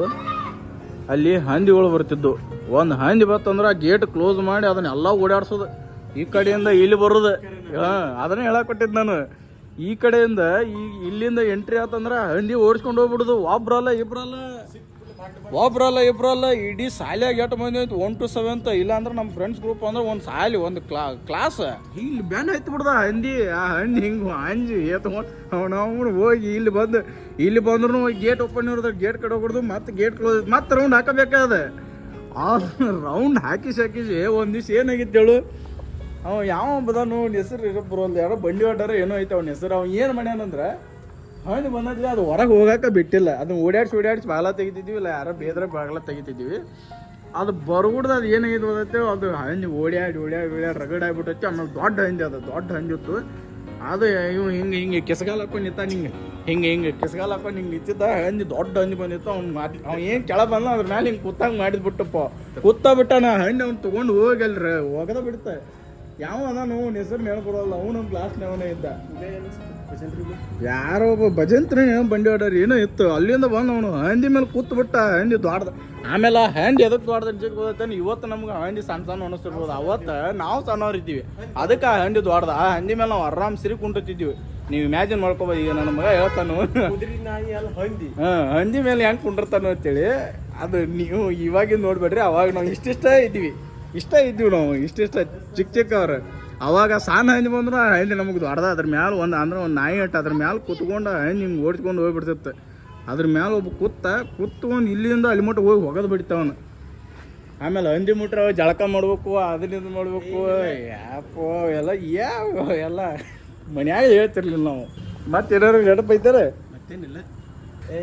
ಅಲ್ಲಿ ಹಂದಿಗಳು ಬರ್ತಿದ್ದು. ಒಂದು ಹಂದಿ ಬರ್ತಂದ್ರೆ ಆ ಗೇಟ್ ಕ್ಲೋಸ್ ಮಾಡಿ ಅದನ್ನೆಲ್ಲ ಓಡಾಡ್ಸೋದು. ಈ ಕಡೆಯಿಂದ ಇಲ್ಲಿ ಬರೋದು. ಅದನ್ನೇ ಹೇಳಕ್ ಕೊಟ್ಟಿದ್ದು ನಾನು. ಈ ಕಡೆಯಿಂದ ಇಲ್ಲಿಂದ ಎಂಟ್ರಿ ಆತಂದ್ರೆ ಹಂದಿ ಓಡಿಸ್ಕೊಂಡು ಹೋಗ್ಬಿಡುದು. ಒಬ್ರಲ್ಲ ಇಡೀ ಸಾಲಿಯಾಗ ಎಷ್ಟು ಮಂದಿ ಆಯ್ತು 1 to 7 ಇಲ್ಲಾಂದ್ರೆ ನಮ್ಮ ಫ್ರೆಂಡ್ಸ್ ಗ್ರೂಪ್ ಅಂದ್ರೆ ಒಂದು ಸಾಲಿ ಒಂದು ಕ್ಲಾಸ್ ಇಲ್ಲಿ ಬ್ಯಾನ್ ಆಯ್ತು ಬಿಡ್ದ ಹಂದಿ. ಆ ಹಂದಿ ಹಿಂಗೆ ಅಂಜಿ ನಾವು ಹೋಗಿ ಇಲ್ಲಿ ಬಂದ್ರು ಗೇಟ್ ಓಪನ್ ಇರೋದು, ಗೇಟ್ ಕಡೆ ಹೋಗ್ಬಿಡ್ದು. ಮತ್ತೆ ಗೇಟ್ ಕ್ಲೋಸ್, ಮತ್ತೆ ರೌಂಡ್ ಹಾಕಬೇಕಾದ. ಆ ರೌಂಡ್ ಹಾಕಿಸಿ ಒಂದ್ ದಿವ್ಸ ಏನಾಗಿತ್ತು ಹೇಳು, ಅವ ಯಾವ ಬದಾನು ಹೆಸರು ಇರೋ ಬರೋಲ್ಲ, ಯಾರೋ ಬಂಡಿ ಹೊಟ್ಟಾರ ಏನೋ ಐತೆ ಅವ್ನ ಹೆಸರು. ಅವ್ನು ಏನು ಮಾಡ್ಯಾನಂದ್ರೆ ಹಣ್ಣು ಬಂದಿದ್ವಿ, ಅದು ಹೊರಗೆ ಹೋಗಾಕ ಬಿಟ್ಟಿಲ್ಲ. ಅದನ್ನ ಓಡಾಡ್ಸಿ ಬಾಗ್ಲ ತೆಗಿತಿದ್ವಿ, ಇಲ್ಲ ಯಾರೋ ಬೇದ್ರೆ ಬಾಗ್ಲ ತೆಗಿತಿದ್ವಿ. ಅದು ಬರ್ಬಿಡ್ದು, ಅದು ಏನಾಗಿದ್ದು ಬದತ್ತೆ, ಅದು ಹಂದಿ ಓಡ್ಯಾಡಿ ರಗಡ್ ಆಗ್ಬಿಟ್ಟೈತಿ. ಆಮೇಲೆ ದೊಡ್ಡ ಹಂದಿ, ಅದು ದೊಡ್ಡ ಹಂದಿ ಇತ್ತು. ಅದು ಇವ್ ಹಿಂಗೆ ಕೆಸಗಾಲ ಹಾಕೊಂಡು ನಿಂತ, ಹಿಂಗೆ ಕೆಸಗಾಲ ಹಾಕೊಂಡು ಹಿಂಗೆ ನಿಂತಿದ್ದ. ಹಂದಿ ದೊಡ್ಡ ಹಂದಿ ಬಂದಿತ್ತು. ಅವ್ನು ಏನು ಕೆಳ ಬಂದ ಅದ್ರ ಮೇಲೆ ಹಿಂಗೆ ಕೂತಂಗೆ ಮಾಡಿದ್ಬಿಟ್ಟಪ್ಪ. ಬಿಟ್ಟಾನ ಹಂದಿ. ಅವ್ನು ತೊಗೊಂಡು ಹೋಗಲ್ರಿ, ಹೋಗದ ಬಿಡ್ತಾ. ಯಾವ ಅದಾನು ಹೆಸರು ನೆನಪುರಲ್ಲ. ಅವ್ನು ನಮ್ಮ ಕ್ಲಾಸ್ನವನೇ ಇದ್ದ. ಯಾರೋ ಒಬ್ಬ ಭಜಂತ್ರಿ ಬಂಡಿ ಹೊಡ್ಯಾರ ಏನೋ ಇತ್ತು. ಅಲ್ಲಿಂದ ಬಂದು ಅವನು ಹಂದಿ ಮೇಲೆ ಕೂತ್ ಬಿಟ್ಟ. ಹಂದಿ ದೊಡ್ಡದ. ಆಮೇಲೆ ಹಂದಿ ಎದಕ್ಕೆ ದೊಡ್ಡದ ಅನ್ಸಕ್ಕೆ ಹೋದತ್ತೇನೆ. ಇವತ್ತು ನಮ್ಗೆ ಹಂದಿ ಸಣ್ಣ ಅನಿಸ್ತಿರ್ಬೋದು. ಅವತ್ತು ನಾವು ಸಣ್ಣವ್ರು ಇದ್ದೀವಿ, ಅದಕ್ಕೆ ಆ ಹಂದಿ ದೊಡ್ಡದ. ಆ ಹಂದಿ ಮೇಲೆ ನಾವು ಆರಾಮ್ ಸಿರಿ ಕುಂಟಿರ್ತಿದ್ವಿ. ನೀವು ಇಮ್ಯಾಜಿನ್ ಮಾಡ್ಕೋಬೋದು. ಈಗ ನನ್ನ ಮಗ ಹೇಳ್ತಾನು ಹಂದಿ ಮೇಲೆ ಹೆಂಗೆ ಕುಂಡಿರ್ತಾನು ಅಂತೇಳಿ. ಅದು ನೀವು ಇವಾಗಿನ ನೋಡ್ಬೇಡ್ರಿ. ಅವಾಗ ನಾವು ಇಷ್ಟ ಇದ್ವಿ ನಾವು ಇಷ್ಟಿಷ್ಟ ಚಿಕ್ಕವ್ರು. ಅವಾಗ ಸಣ್ಣ ಹಂದಿ ಬಂದ್ರೆ ಹಂದಿ ನಮಗೆ ದೊಡ್ಡದ. ಅದ್ರ ಮ್ಯಾಲೆ ಒಂದು ನಾಯಿ ಹಟ್ಟು ಅದ್ರ ಮ್ಯಾಲೆ ಕುತ್ಕೊಂಡು ಹಂದಿ ಹಿಂಗೆ ಓಡಿಸ್ಕೊಂಡು ಹೋಗ್ಬಿಡ್ತಿತ್ತು. ಅದ್ರ ಮ್ಯಾಲೆ ಒಬ್ಬ ಕುತ್ಕೊಂಡು ಇಲ್ಲಿಂದ ಅಲ್ಲಿ ಮಟ್ಟ ಹೋಗಿ ಹೋಗೋದು ಬಿಡ್ತಾವನು. ಆಮೇಲೆ ಹಂದಿ ಮುಟ್ರೆ ಜಳಕ ಮಾಡ್ಬೇಕು, ಅದರಿಂದ ಮಾಡ್ಬೇಕು. ಯಾಪೋ ಎಲ್ಲ ಮನ್ಯಾಗ ಹೇಳ್ತಿರ್ಲಿಲ್ಲ ನಾವು. ಮತ್ತೆ ಏನಾರು ನೆನಪೈತಾರೆ ಮತ್ತೇನಿಲ್ಲ.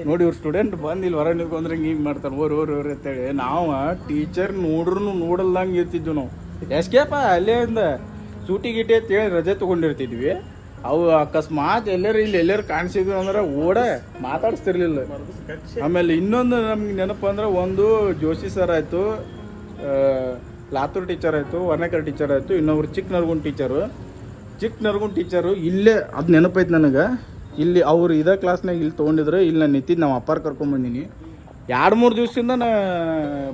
ನೋಡಿ, ಇವ್ರು ಸ್ಟೂಡೆಂಟ್ ಬಂದು ಇಲ್ಲಿ ಹೊರ ನಿಂತ್ಕೊಂಡ್ರೆ ಹಿಂಗೆ ಮಾಡ್ತಾರೆ ಓರ್ ಅಂತೇಳಿ. ನಾವು ಟೀಚರ್ ನೋಡಲ್ದಂಗೆ ಇರ್ತಿದ್ವಿ ನಾವು. ಎಸ್ಕೇಪ ಅಲ್ಲಿಂದ ಸೂಟಿ ಗೀಟಿ ಅಂತೇಳಿ ರಜೆ ತೊಗೊಂಡಿರ್ತಿದ್ವಿ. ಅವು ಅಕಸ್ಮಾತ್ ಎಲ್ಲರೂ ಕಾಣಿಸಿದ್ವಿ ಅಂದ್ರೆ ಮಾತಾಡಿಸ್ತಿರ್ಲಿಲ್ಲ. ಆಮೇಲೆ ಇನ್ನೊಂದು ನಮ್ಗೆ ನೆನಪು ಅಂದ್ರೆ, ಒಂದು ಜೋಶಿ ಸರ್ ಆಯಿತು, ಲಾತೂರ್ ಟೀಚರ್ ಆಯಿತು, ವರ್ಣಕರ್ ಟೀಚರ್ ಆಯಿತು, ಇನ್ನೊಬ್ರು ಚಿಕ್ಕ ನರ್ಗುಂಡ್ ಟೀಚರು ಇಲ್ಲೇ. ಅದು ನೆನಪೈತೆ ನನಗೆ. ಇಲ್ಲಿ ಅವ್ರು ಇದೇ ಕ್ಲಾಸ್ನಾಗ ಇಲ್ಲಿ ತೊಗೊಂಡಿದ್ರು. ಇಲ್ಲಿ ನಾನು ನಿಂತಿದ್ದು, ನಮ್ಮ ಅಪ್ಪಾರು ಕರ್ಕೊಂಬಂದಿನಿ. 2-3 ದಿವಸದಿಂದ ನಾ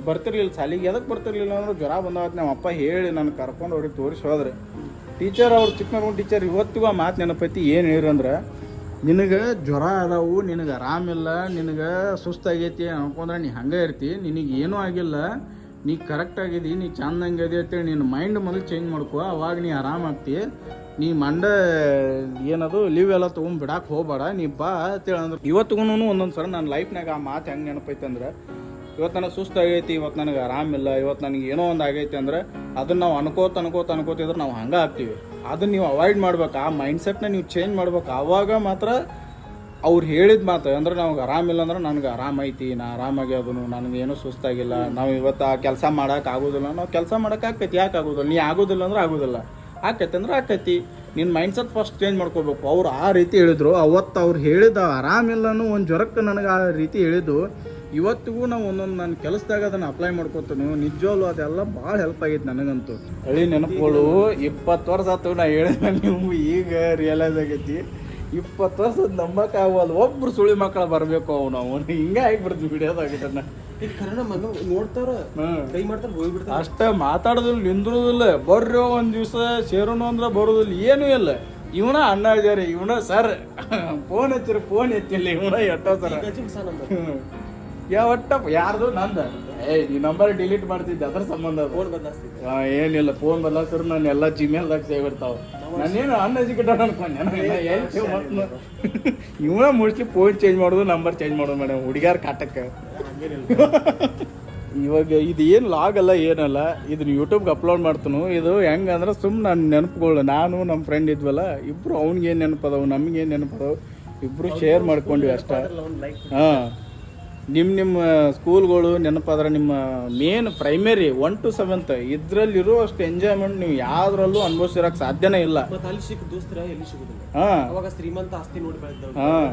ಬರ್ತಿರ್ಲಿಲ್ಲ ಶಾಲೆಗೆ. ಎದಕ್ಕೆ ಬರ್ತಿರ್ಲಿಲ್ಲ ಅಂದ್ರೆ ಜ್ವರ ಬಂದಾವತ್ತು. ನಮ್ಮ ಅಪ್ಪ ಹೇಳಿ ನಾನು ಕರ್ಕೊಂಡು ಅವ್ರಿಗೆ ತೋರಿಸಿ ಹೋದ್ರೆ ಟೀಚರ್, ಅವ್ರು ಚಿಕ್ಕನರ್ಗುಂಡ್ ಟೀಚರ್ ಇವತ್ತಿಗೂ ಆ ಮಾತು ನೆನಪೈತಿ. ಏನು ಹೇಳಿರಂದ್ರೆ, ನಿನಗೆ ಜ್ವರ ಅದಾವು, ನಿನಗೆ ಆರಾಮಿಲ್ಲ, ನಿನಗೆ ಸುಸ್ತಾಗೈತಿ ಅನ್ಕೊಂಡ್ರೆ ನೀ ಹಂಗೆ ಇರ್ತಿ. ನಿನಗೆ ಏನೂ ಆಗಿಲ್ಲ, ನೀ ಕರೆಕ್ಟ್ ಆಗಿದಿ, ನೀ ಚಂದಂಗೆ ಅದಿ ಅಂತೇಳಿ ನಿನ್ನ ಮೈಂಡ್ ಮೊದಲು ಚೇಂಜ್ ಮಾಡ್ಕೋ. ಅವಾಗ ನೀ ಆರಾಮಾಗ್ತಿ. ನೀ ಏನದು ಲೀವ್ ಎಲ್ಲ ತೊಗೊಂಡು ಬಿಡಕ್ಕೆ ಹೋಗಬೇಡ, ನೀ ಬಾ ಅಂತೇಳಿ ಅಂದ್ರೆ. ಇವತ್ತಿಗೂ ಒಂದೊಂದು ಸಲ ನನ್ನ ಲೈಫ್ನಾಗ ಆ ಮಾತು ಹೆಂಗೆ ನೆನಪೈತೆ ಅಂದ್ರೆ, ಇವತ್ತು ನನಗೆ ಸುಸ್ತಾಗೈತಿ, ಇವತ್ತು ನನಗೆ ಆರಾಮಿಲ್ಲ, ಇವತ್ತು ನನಗೆ ಏನೋ ಒಂದು ಆಗೈತಿ ಅಂದ್ರೆ ಅದನ್ನು ನಾವು ಅನ್ಕೋತಿದ್ರೆ ನಾವು ಹಂಗೆ ಆಗ್ತೀವಿ. ಅದನ್ನು ನೀವು ಅವಾಯ್ಡ್ ಮಾಡ್ಬೇಕು. ಆ ಮೈಂಡ್ಸೆಟ್ನ ನೀವು ಚೇಂಜ್ ಮಾಡ್ಬೇಕು. ಆವಾಗ ಮಾತ್ರ ಅವ್ರು ಹೇಳಿದ ಮಾತು ಅಂದ್ರೆ, ನಮ್ಗೆ ಆರಾಮಿಲ್ಲ ಅಂದ್ರೆ ನನಗೆ ಆರಾಮೈತಿ, ನಾ ಆರಾಮಾಗಿ ಅದನ್ನು, ನನಗೇನು ಸುಸ್ತಾಗಿಲ್ಲ, ನಾವು ಇವತ್ತು ಆ ಕೆಲಸ ಮಾಡೋಕೆ ಆಗೋದಿಲ್ಲ. ನಾವು ಕೆಲಸ ಮಾಡೋಕೆ ಆಕೈತಿ, ಯಾಕೆ ಆಗೋದಿಲ್ಲ? ನೀ ಆಗೋದಿಲ್ಲ ಅಂದ್ರೆ ಆಗೋದಿಲ್ಲ, ಆಕೈತಿ ಅಂದ್ರೆ ಆಕೈತಿ. ನಿನ್ನ ಮೈಂಡ್ಸೆಟ್ ಫಸ್ಟ್ ಚೇಂಜ್ ಮಾಡ್ಕೋಬೇಕು. ಅವ್ರು ಆ ರೀತಿ ಹೇಳಿದ್ರು. ಅವತ್ತು ಅವ್ರು ಹೇಳಿದ ಆರಾಮಿಲ್ಲನೂ ಒಂದು ಜ್ವರಕ್ಕೆ ನನಗೆ ಆ ರೀತಿ ಹೇಳಿದ್ದು. ಇವತ್ತಿಗೂ ನಾವು ಒಂದೊಂದು ನನ್ನ ಕೆಲಸದಾಗ ಅದನ್ನು ಅಪ್ಲೈ ಮಾಡ್ಕೋತೀನಿ. ನಿಜವಾಗ್ಲೂ ಅದೆಲ್ಲ ಭಾಳ ಹೆಲ್ಪ್ ಆಗೈತೆ ನನಗಂತೂ. ಹಳಿ ನೆನಪುಗಳು 20 ವರ್ಷ ಆಯ್ತು ನಾ ಹೇಳಿದ, ನೀವು ಈಗ ರಿಯಲೈಸ್ ಆಗೈತಿ. 20 ವರ್ಷದ ನಂಬಕ್ಕಾಗಲ್ಲ. ಒಬ್ರು ಸುಳಿ ಮಕ್ಕಳು ಬರಬೇಕು ನಾವು ಹಿಂಗೆ ಆಗಿಬಿಡ್ತೀವಿ ಬಿಡೋದಾಗಿಟ್ಟನ್ನ. ನೋಡ್ತಾರ ಕೈ ಮಾಡ್ತಾರ ಹೋಗ್ಬಿಡ್ತಾರ. ಅಷ್ಟ ಮಾತಾಡೋದಿಲ್ಲ, ನಿಂದ್ರೋದಿಲ್ಲ. ಬರ್ರಿ ಒಂದು ದಿವಸ ಸೇರೋಣ ಅಂದ್ರೆ ಬರೋದಿಲ್ಲ, ಏನೂ ಇಲ್ಲ. ಇವನ ಅಣ್ಣ ಇದ್ದಾರೆ, ಇವನ ಸರ್ ಫೋನ್ ಹಚ್ಚಿರಿ, ಫೋನ್ ಎತ್ತಿಲ್ಲ. ಇವನ ಎಷ್ಟೋ ಸರ ಒಟ್ಟ ಯಾರ್ದು ನಂದ. ಈ ನಂಬರ್ ಡಿಲೀಟ್ ಮಾಡ್ತಿದ್ದೆ, ಅದ್ರ ಸಂಬಂಧ. ಫೋನ್ ಬದಲಾಸ್ತಿದ್ದೆ. ಏನಿಲ್ಲ, ಫೋನ್ ಬದಲಾಸಿದ್ರು ನಾನು ಎಲ್ಲ ಜಿಮೇಲ್ದಾಗ ಸೇವ್ ಇರ್ತಾವ. ನಾನೇನು ಅನ್ಎಜುಕೇಟೆಡ್ ಅನ್ಕೊಂಡೆ. ಇವನ ಮೋಸ್ಟ್ಲಿ ಫೋನ್ ಚೇಂಜ್ ಮಾಡೋದು, ನಂಬರ್ ಚೇಂಜ್ ಮಾಡೋದು ಮೇಡಮ್, ಹುಡುಗ್ಯಾರ ಕಾಟಕ್ಕೆ. ಇವಾಗ ಇದು ಏನು ಲಾಗ್ ಅಲ್ಲ, ಏನಲ್ಲ, ಇದನ್ನ ಯೂಟ್ಯೂಬ್ಗೆ ಅಪ್ಲೋಡ್ ಮಾಡ್ತೀನಿ. ಇದು ಹೆಂಗೆ ಅಂದ್ರೆ ಸುಮ್ಮನೆ ನನ್ನ ನೆನಪುಗಳು. ನಾನು ನಮ್ಮ ಫ್ರೆಂಡ್ ಇದ್ವಲ್ಲ ಇಬ್ಬರು, ಅವ್ನಿಗೇನು ನೆನಪದವು, ನಮಗೇನು ನೆನಪದವು, ಇಬ್ಬರು ಶೇರ್ ಮಾಡ್ಕೊಂಡ್ವಿ ಅಷ್ಟೇ. ಹಾಂ, ನಿಮ್ಮ ಸ್ಕೂಲ್ಗಳು ನೆನಪಾದ್ರೆ, ನಿಮ್ಮ ಮೇನ್ ಪ್ರೈಮರಿ 1 to 7th ಇದರಲ್ಲಿರೋ ಅಷ್ಟು ಎಂಜಾಯ್ಮೆಂಟ್ ನೀವು ಯಾವುದ್ರಲ್ಲೂ ಅನುಭವಿಸಿರೋಕೆ ಸಾಧ್ಯನೇ ಇಲ್ಲ. ಅಲ್ಲಿ ಸಿಕ್ಕ ದೋಸ್ತರ ಎಲ್ಲಿ ಸಿಗುದಿಲ್ಲ. ಅವಾಗ ಶ್ರೀಮಂತ ಆಸ್ತಿ ನೋಡಿ ಬೆಳೆದ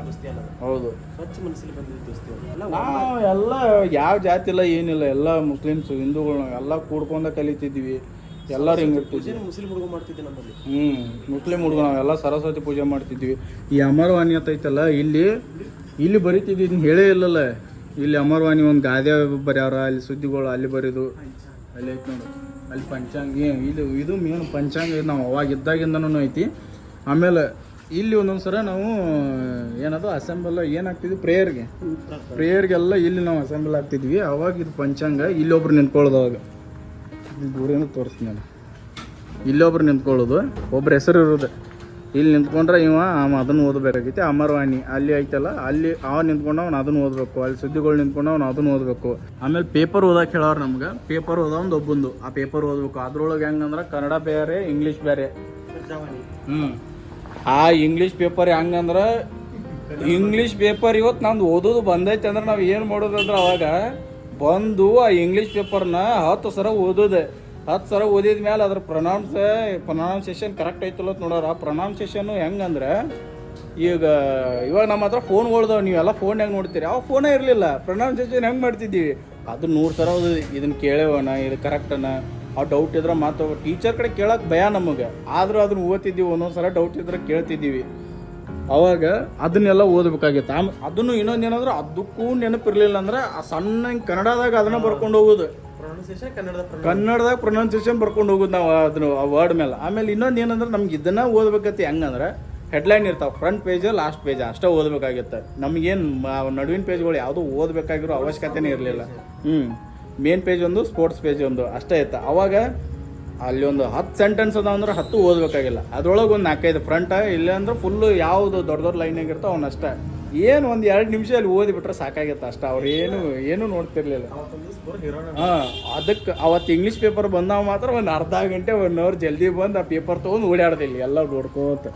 ದೋಸ್ತಿ ಅಲ್ಲ. ಹೌದು, ಸ್ವಚ್ಛ ಮನಸ್ಸಲ್ಲಿ ಬಂದಿದ್ದ ದೋಸ್ತಿ. ನಾವು ಎಲ್ಲ ಯಾವ ಜಾತಿ ಇಲ್ಲ, ಏನಿಲ್ಲ, ಎಲ್ಲ ಮುಸ್ಲಿಮ್ಸ್ ಹಿಂದೂಗಳು ಎಲ್ಲ ಕೂಡ್ಕೊಂಡ ಕಲಿತಿದ್ವಿ. ಎಲ್ಲರೂ ಹಿಂಗಿರ್ತಿದ್ವಿ. ಮುಸ್ಲಿಂ ಹುಡುಗ ಮಾಡ್ತಿದ್ದೆ ನಮ್ಮಲ್ಲಿ. ಮುಸ್ಲಿಂ ಹುಡುಗ ನಾವೆಲ್ಲ ಸರಸ್ವತಿ ಪೂಜೆ ಮಾಡ್ತಿದ್ವಿ. ಈ ಅಮರವಾಣಿ ಅಂತ ಐತಲ್ಲ, ಇಲ್ಲಿ ಬರೀತಿದ್ವಿ. ಇದನ್ನ ಹೇಳೇ ಇಲ್ಲಲ್ಲ, ಇಲ್ಲಿ ಅಮರವಾಣಿ ಒಂದು ಗಾದೆ ಬರ್ಯಾರ, ಅಲ್ಲಿ ಸುದ್ದಿಗಳು ಅಲ್ಲಿ ಬರೀದು. ಅಲ್ಲಿ ಐತೆ ನೋಡಿ, ಅಲ್ಲಿ ಪಂಚಾಂಗ. ಇದು ಮೇನ್ ಪಂಚಾಂಗ. ನಾವು ಅವಾಗ ಇದ್ದಾಗಿಂದನೂ ಐತಿ. ಆಮೇಲೆ ಇಲ್ಲಿ ಒಂದೊಂದ್ಸರ ನಾವು ಏನದು ಅಸೆಂಬಲ್ ಏನಾಗ್ತಿದ್ವಿ, ಪ್ರೇಯರ್ಗೆಲ್ಲ ಇಲ್ಲಿ ನಾವು ಅಸೆಂಬಲ್ ಆಗ್ತಿದ್ವಿ. ಅವಾಗ ಇದು ಪಂಚಾಂಗ. ಇಲ್ಲೊಬ್ರು ನಿಂತ್ಕೊಳ್ಳೋದು, ಅವಾಗ ದೂರೇನು ತೋರಿಸ್ತೀನಿ ನಾನು. ಇಲ್ಲೊಬ್ರು ನಿಂತ್ಕೊಳ್ಳೋದು, ಒಬ್ರು ಹೆಸರು ಇರೋದು. ಇಲ್ಲಿ ನಿಂತ್ಕೊಂಡ್ರೆ ಅದನ್ನು ಓದಬೇಕಾಗೈತಿ. ಅಮರವಾಣಿ ಅಲ್ಲಿ ಐತಲ್ಲ, ಅಲ್ಲಿ ನಿಂತ್ಕೊಂಡು ಅವ್ನು ಅದನ್ನು ಓದಬೇಕು. ಅಲ್ಲಿ ಸುದ್ದಿಗಳು ನಿಂತ್ಕೊಂಡು ಅವ್ನು ಅದನ್ನು ಓದಬೇಕು. ಆಮೇಲೆ ಪೇಪರ್ ಓದಕ್ಕೆ ಹೇಳೋರು ನಮ್ಗೆ. ಪೇಪರ್ ಓದೋದು ಒಬ್ಬಂದು ಆ ಪೇಪರ್ ಓದಬೇಕು. ಅದ್ರೊಳಗೆ ಹೆಂಗಂದ್ರೆ ಕನ್ನಡ ಬೇರೆ, ಇಂಗ್ಲೀಷ್ ಬೇರೆ. ಆ ಇಂಗ್ಲೀಷ್ ಪೇಪರ್ ಹೆಂಗಂದ್ರೆ ಇಂಗ್ಲೀಷ್ ಪೇಪರ್ ಇವತ್ತು ನಮ್ದು ಓದೋದು ಬಂದೈತೆ ಅಂದ್ರೆ ನಾವು ಏನು ಮಾಡೋದಂದ್ರೆ ಅವಾಗ ಬಂದು ಆ ಇಂಗ್ಲೀಷ್ ಪೇಪರ್ನ 10 ಸಲ ಓದೋದೆ. 10 ಸಲ ಓದಿದ ಮೇಲೆ ಅದ್ರ ಪ್ರೊನೌನ್ಸಿಯೇಷನ್ ಕರೆಕ್ಟ್ ಐತಲ್ಲ ನೋಡೋರು. ಆ ಪ್ರೊನೌನ್ಸಿಯೇಷನ್ನು ಹೆಂಗಂದ್ರೆ ಇವಾಗ ನಮ್ಮ ಹತ್ರ ಫೋನ್ಗಳ್ದವ, ನೀವೆಲ್ಲ ಫೋನ್ ಹೆಂಗೆ ನೋಡ್ತೀರಿ, ಅವಾಗ ಫೋನೇ ಇರಲಿಲ್ಲ. ಪ್ರೊನೌನ್ಸಿಯೇಷನ್ ಹೆಂಗೆ ಮಾಡ್ತಿದ್ದೀವಿ ಅದು 100 ಸಲ ಓದಿದ್ವಿ. ಇದನ್ನು ಕೇಳೇವನ, ಇದು ಕರೆಕ್ಟನ, ಆ ಡೌಟ್ ಇದ್ರೆ ಮಾತು ಟೀಚರ್ ಕಡೆ ಕೇಳೋಕೆ ಭಯ ನಮಗೆ. ಆದರೂ ಅದನ್ನು ಓದ್ತಿದ್ದೀವಿ. ಒಂದೊಂದು ಸಲ ಡೌಟ್ ಇದ್ರೆ ಕೇಳ್ತಿದ್ದೀವಿ. ಅವಾಗ ಅದನ್ನೆಲ್ಲ ಓದಬೇಕಾಗಿತ್ತು. ಅದನ್ನು ಇನ್ನೊಂದೇನಂದ್ರೆ ಅದಕ್ಕೂ ನೆನಪಿರಲಿಲ್ಲ ಅಂದ್ರೆ ಆ ಸಣ್ಣ ಕನ್ನಡದಾಗ ಅದನ್ನ ಬರ್ಕೊಂಡು ಹೋಗೋದು, ಕನ್ನಡದಾಗ ಪ್ರೊನೌನ್ಸಿಯೇಷನ್ ಬರ್ಕೊಂಡು ಹೋಗೋದು ನಾವು ಅದನ್ನು ಆ ವರ್ಡ್ ಮೇಲೆ. ಆಮೇಲೆ ಇನ್ನೊಂದು ಏನಂದ್ರೆ ನಮ್ಗೆ ಇದನ್ನ ಓದ್ಬೇಕೈತಿ. ಹೆಂಗಂದ್ರೆ ಹೆಡ್ಲೈನ್ ಇರ್ತಾವೆ, ಫ್ರಂಟ್ ಪೇಜ್ ಲಾಸ್ಟ್ ಪೇಜ್ ಅಷ್ಟೇ ಓದಬೇಕಾಗಿತ್ತೆ. ನಮಗೇನು ನಡುವಿನ ಪೇಜ್ಗಳು ಯಾವುದೂ ಓದಬೇಕಾಗಿರೋ ಅವಶ್ಯಕತೆನೇ ಇರಲಿಲ್ಲ. ಮೇನ್ ಪೇಜ್ ಒಂದು, ಸ್ಪೋರ್ಟ್ಸ್ ಪೇಜ್ ಒಂದು ಅಷ್ಟೇ ಇತ್ತು. ಅವಾಗ ಅಲ್ಲಿ ಒಂದು 10 ಸೆಂಟೆನ್ಸ್ ಅದಾವ ಅಂದ್ರೆ 10 ಓದಬೇಕಾಗಿಲ್ಲ. ಅದ್ರೊಳಗೆ ಒಂದು 4-5 ಫ್ರಂಟ, ಇಲ್ಲ ಅಂದ್ರೆ ಫುಲ್ಲು ಯಾವುದು ದೊಡ್ಡ ಲೈನಾಗ ಇರ್ತಾವೆ ಅವನ್ನಷ್ಟೇ ಏನು ಒಂದು 2 ನಿಮಿಷ ಅಲ್ಲಿ ಓದಿಬಿಟ್ರೆ ಸಾಕಾಗಿತ್ತು ಅಷ್ಟೇ. ಅವ್ರು ಏನು ನೋಡ್ತಿರ್ಲಿಲ್ಲ. ಅದಕ್ಕೆ ಅವತ್ತು ಇಂಗ್ಲೀಷ್ ಪೇಪರ್ ಬಂದಾವ ಮಾತ್ರ ಒಂದು ಅರ್ಧ ಗಂಟೆ 1 ಅವರ್ ಜಲ್ದಿ ಬಂದು ಆ ಪೇಪರ್ ತೊಗೊಂಡು ಓಡಾಡ್ದಿಲ್ಲ ಎಲ್ಲ ನೋಡ್ಕೋತ.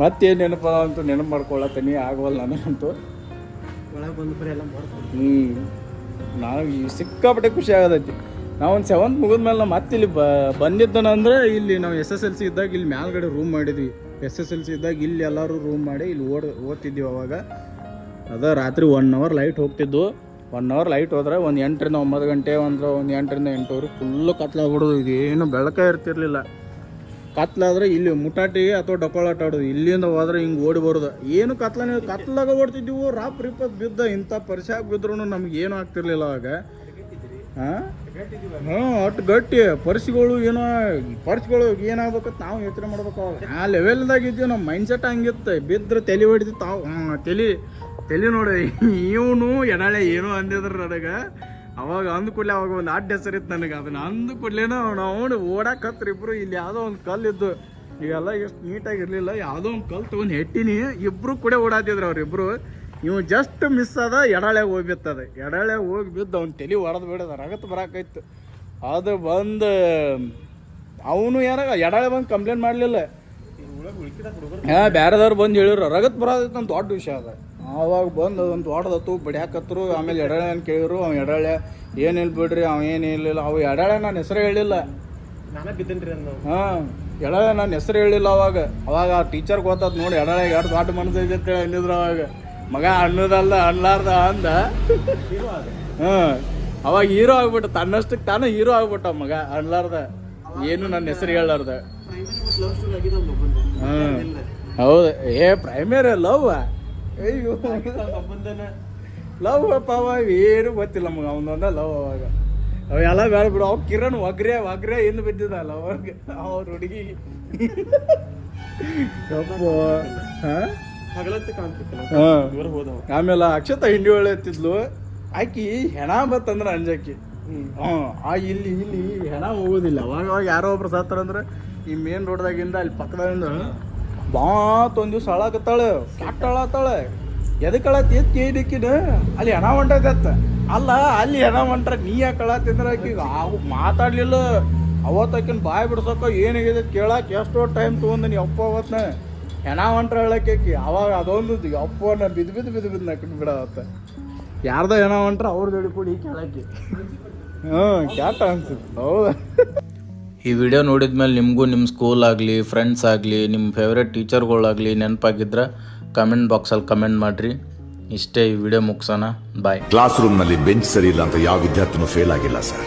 ಮತ್ತೇನು ನೆನಪ ಅಂತೂ ನೆನಪು ಮಾಡ್ಕೊಳತ್ತೀನಿ, ಆಗೋಲ್ಲ ನನಗಂತೂ. ನಾವು ಸಿಕ್ಕಾಪಟ್ಟೆ ಖುಷಿ ಆಗತೈತಿ. ನಾವು ಒಂದು 7th ಮುಗಿದ್ಮೇಲೆ ನಾವು ಮತ್ತೆ ಇಲ್ಲಿ ಬಂದಿದ್ದನಂದ್ರೆ ಇಲ್ಲಿ ನಾವು SSLC ಇದ್ದಾಗ ಇಲ್ಲಿ ಮ್ಯಾಲ್ಗಡೆ ರೂಮ್ ಮಾಡಿದ್ವಿ. SSLC ಇದ್ದಾಗ ಇಲ್ಲಿ ಎಲ್ಲರೂ ರೂಮ್ ಮಾಡಿ ಇಲ್ಲಿ ಓದ್ತಿದ್ವಿ. ಅವಾಗ ರಾತ್ರಿ 1 ಅವರ್ ಲೈಟ್ ಹೋಗ್ತಿದ್ದು. 1 ಅವರ್ ಲೈಟ್ ಹೋದ್ರೆ ಒಂದು 8ರಿಂದ 9 ಗಂಟೆ, ಒಂದು 8ರಿಂದ 8 ಫುಲ್ಲು ಕತ್ಲಾಗ್ಬಿಡೋದು. ಇದೇನು ಬೆಳಕ ಇರ್ತಿರ್ಲಿಲ್ಲ. ಕತ್ಲಾದ್ರೆ ಇಲ್ಲಿ ಮುಟಾಟಿ ಅಥವಾ ಡೊಕ್ಕೊಳಾಟ ಆಡೋದು. ಇಲ್ಲಿಂದ ಹೋದ್ರೆ ಹಿಂಗೆ ಓಡಿ ಬರೋದು. ಏನು ಕತ್ಲಾಗ ಓಡ್ತಿದ್ದೀವಿ. ರಿಪ್ಪತ್ ಬಿದ್ದ ಇಂಥ ಪರಿಚಯ ಬಿದ್ರೂ ನಮ್ಗೆ ಏನೂ ಆಗ್ತಿರ್ಲಿಲ್ಲ ಅವಾಗ. ಅಷ್ಟು ಗಟ್ಟಿ ಪರಿಸ್ಗಳು ಏನಾಗ್ಬೇಕಂತ ನಾವು ಯೋಚನೆ ಮಾಡ್ಬೇಕು. ಆ ಲೆವೆಲ್ದಾಗ ಇದ್ದೀವಿ. ನಮ್ಮ ಮೈಂಡ್ ಸೆಟ್ ಹಂಗಿತ್ತು. ಬಿದ್ದರೆ ತಲೆ ಹೊಡಿತು ತಾವು ತಲೆ ನೋಡಿ ಇವನು ಎಡಾಳೆ ಏನೋ ಅಂದಿದ್ರು ನನಗೆ. ಅವಾಗ ಅಂದ್ಕೂಡ್ಲೆ ಅವಾಗ ಒಂದು ಅಡ್ಡ ಹೆಸರಿತ್ತು ನನಗೆ. ಅದನ್ನ ಅಂದ್ಕೂಡ್ಲೇನೋ ನಾವು ಓಡಾಕತ್ರಿ ಇಬ್ರು. ಇಲ್ಲಿ ಯಾವುದೋ ಒಂದು ಕಲ್ಲಿದ್ದು, ಈಗೆಲ್ಲ ಎಷ್ಟು ನೀಟಾಗಿರಲಿಲ್ಲ. ಯಾವುದೋ ಒಂದು ಕಲ್ಲು ತೊಗೊಂಡು ಹೆಟ್ಟಿನಿ. ಇಬ್ಬರು ಕೂಡ ಓಡಾತಿದ್ರು ಅವ್ರಿಬ್ರು. ಇವು ಜಸ್ಟ್ ಮಿಸ್ ಅದ, ಎಡಾಳ್ಯಾಗ ಹೋಗಿ ಬಿತ್ತದ. ಎಡಾಳ್ಯಾಗ ಹೋಗಿ ಬಿದ್ದು ಅವ್ನು ತಲೆ ಹೊಡೆದು ಬಿಡೋದ, ರಗತ್ತು ಬರಾಕೈತು. ಅದು ಬಂದು ಅವನು ಎಡಾಳೆ ಬಂದು ಕಂಪ್ಲೇಂಟ್ ಮಾಡಲಿಲ್ಲ. ಬೇರೆದವ್ರು ಬಂದು ಹೇಳಿದ್ರು ರಗತ್ ಬರೋದೈತೆ ಅಂತ ದೊಡ್ಡ ವಿಷಯ ಅದ. ಆವಾಗ ಬಂದು ಅದೊಂದು ದೊಡ್ಡದತ್ತು ಬಡಿಯಾಕತ್ರು. ಆಮೇಲೆ ಎಡಾಳೆ ಅಂತ ಕೇಳಿದ್ರು. ಅವ್ನು ಎಡಾಳೆ ಏನಿಲ್ಲ ಬಿಡ್ರಿ, ಅವ ಏನಿಲ್ಲ. ಅವು ಎಡಾಳೆ ನಾನು ಹೆಸರು ಹೇಳಿಲ್ಲ. ಎಡಾಳೆ ನಾನು ಹೆಸರು ಹೇಳಿಲ್ಲ. ಅವಾಗ ಆ ಟೀಚರ್ ಗೊತ್ತಾದ್ ನೋಡಿ, ಎಡಾಳೆ ಎರಡು ದೊಡ್ಡ ಮನಸ್ಸು ಐತೆ ಅಂತೇಳಿ ಅಂದಿದ್ರು. ಅವಾಗ ಮಗ ಅನ್ನೋದಲ್ಲ ಅನ್ಲಾರ್ದ ಅಂದ. ಅವಾಗ ಹೀರೋ ಆಗ್ಬಿಟ್ಟ, ತನ್ನಷ್ಟಕ್ಕೆ ತಾನು ಹೀರೋ ಆಗ್ಬಿಟ್ಟ ಮಗ ಅನ್ಲಾರ್ದ, ಏನು ನನ್ನ ಹೆಸರು ಹೇಳಾರ್ದ. ಹೌದು. ಪ್ರೈಮರಿ ಲವ್, ಅಯ್ಯೋ ಲವ್ ಪಾವ ಏನು ಗೊತ್ತಿಲ್ಲ ಮಗ. ಅವನೊಂದ ಲವ್. ಅವೆಲ್ಲ ಬೇಡ ಬಿಡು. ಅವ್ ಕಿರಣ್ ಒಗ್ರೆ ಎಂದು ಬಿದ್ದಿದ್ದಲ್ಲ ಅವ್ರಿಗೆ, ಅವ್ರ ಹುಡುಗಿಗೆ. ಆಮೇಲೆ ಅಕ್ಷತಾ ಹಿಂಡಿ ಒಳ್ಳೆ ಎತ್ತಿದ್ಲು. ಆಕಿ ಹೆಣ ಬತ್ತಂದ್ರೆ ಅಂಜಾಕಿ. ಇಲ್ಲಿ ಹೆಣ ಹೋಗೋದಿಲ್ಲ. ಅವಾಗ ಯಾರೋ ಒಬ್ರು ಸತ್ತಾರಂದ್ರೆ ಈ ಮೇನ್ ರೋಡ್ದಾಗಿಂದ ಅಲ್ಲಿ ಪಕ್ಕದಾಗಿಂದ ಒಂದ್ ದಿವ್ಸ ಅಳಾಕತ್ತಾಳೆ, ಕೆಟ್ಟಳತ್ತಾಳೆ. ಎದಕ್ಕೆ ಅಳತಿ ಎತ್ ಕೇಳಿಕ್ಕಿನ ಅಲ್ಲಿ ಹೆಣ ಹೊಂಟೈತೆ. ಅಲ್ಲ ಅಲ್ಲಿ ಹೆಣ ಹೊಂಟ್ರ ನೀ ಯಾಕೆ ಅಳತ್ತಿದ್ರೆ ಆಕಿಗೆ ಮಾತಾಡ್ಲಿಲ್ಲ. ಅವತ್ತಾಕಿನ ಬಾಯಿ ಬಿಡ್ಸೋಕ ಏನಾಗಿದೆ ಕೇಳಕ್ಕೆ ಎಷ್ಟೋ ಟೈಮ್ ತೊಗೊಂಡು ಅಪ್ಪ ಅವತ್ನ ಹೆಣ ಹೊಂಟ್ರ ಹೇಳಕ್ಕೆ. ಅವಾಗ ಅದೊಂದು ಅಪ್ಪ ನಾ ಬಿದ್ದು ನಕ್ಕಿಟ್ಟು ಬಿಡವತ್ತ. ಯಾರ್ದೋ ಹೆಣ ಹೊಂಟ್ರ ಅವ್ರ ಜೋಡಿ ಕೂಡಿ ಕೇಳಕ್ಕೆ. ಕ್ಯಾಟ ಅನ್ಸುತ್ತೆ. ಹೌದಾ? ಈ ವಿಡಿಯೋ ನೋಡಿದ್ಮೇಲೆ ನಿಮಗೂ ನಿಮ್ಮ ಸ್ಕೂಲ್ ಆಗಲಿ, ಫ್ರೆಂಡ್ಸ್ ಆಗಲಿ, ನಿಮ್ಮ ಫೇವ್ರೆಟ್ ಟೀಚರ್ಗಳಾಗಲಿ ನೆನಪಾಗಿದ್ರೆ ಕಮೆಂಟ್ ಬಾಕ್ಸಲ್ಲಿ ಕಮೆಂಟ್ ಮಾಡಿರಿ. ಇಷ್ಟೇ ಈ ವಿಡಿಯೋ ಮುಗಿಸೋಣ. ಬಾಯ್. ಕ್ಲಾಸ್ ರೂಮ್ನಲ್ಲಿ ಬೆಂಚ್ ಸರಿ ಇಲ್ಲ ಅಂತ ಯಾವ ವಿದ್ಯಾರ್ಥಿನೂ ಫೇಲ್ ಆಗಿಲ್ಲ ಸರ್.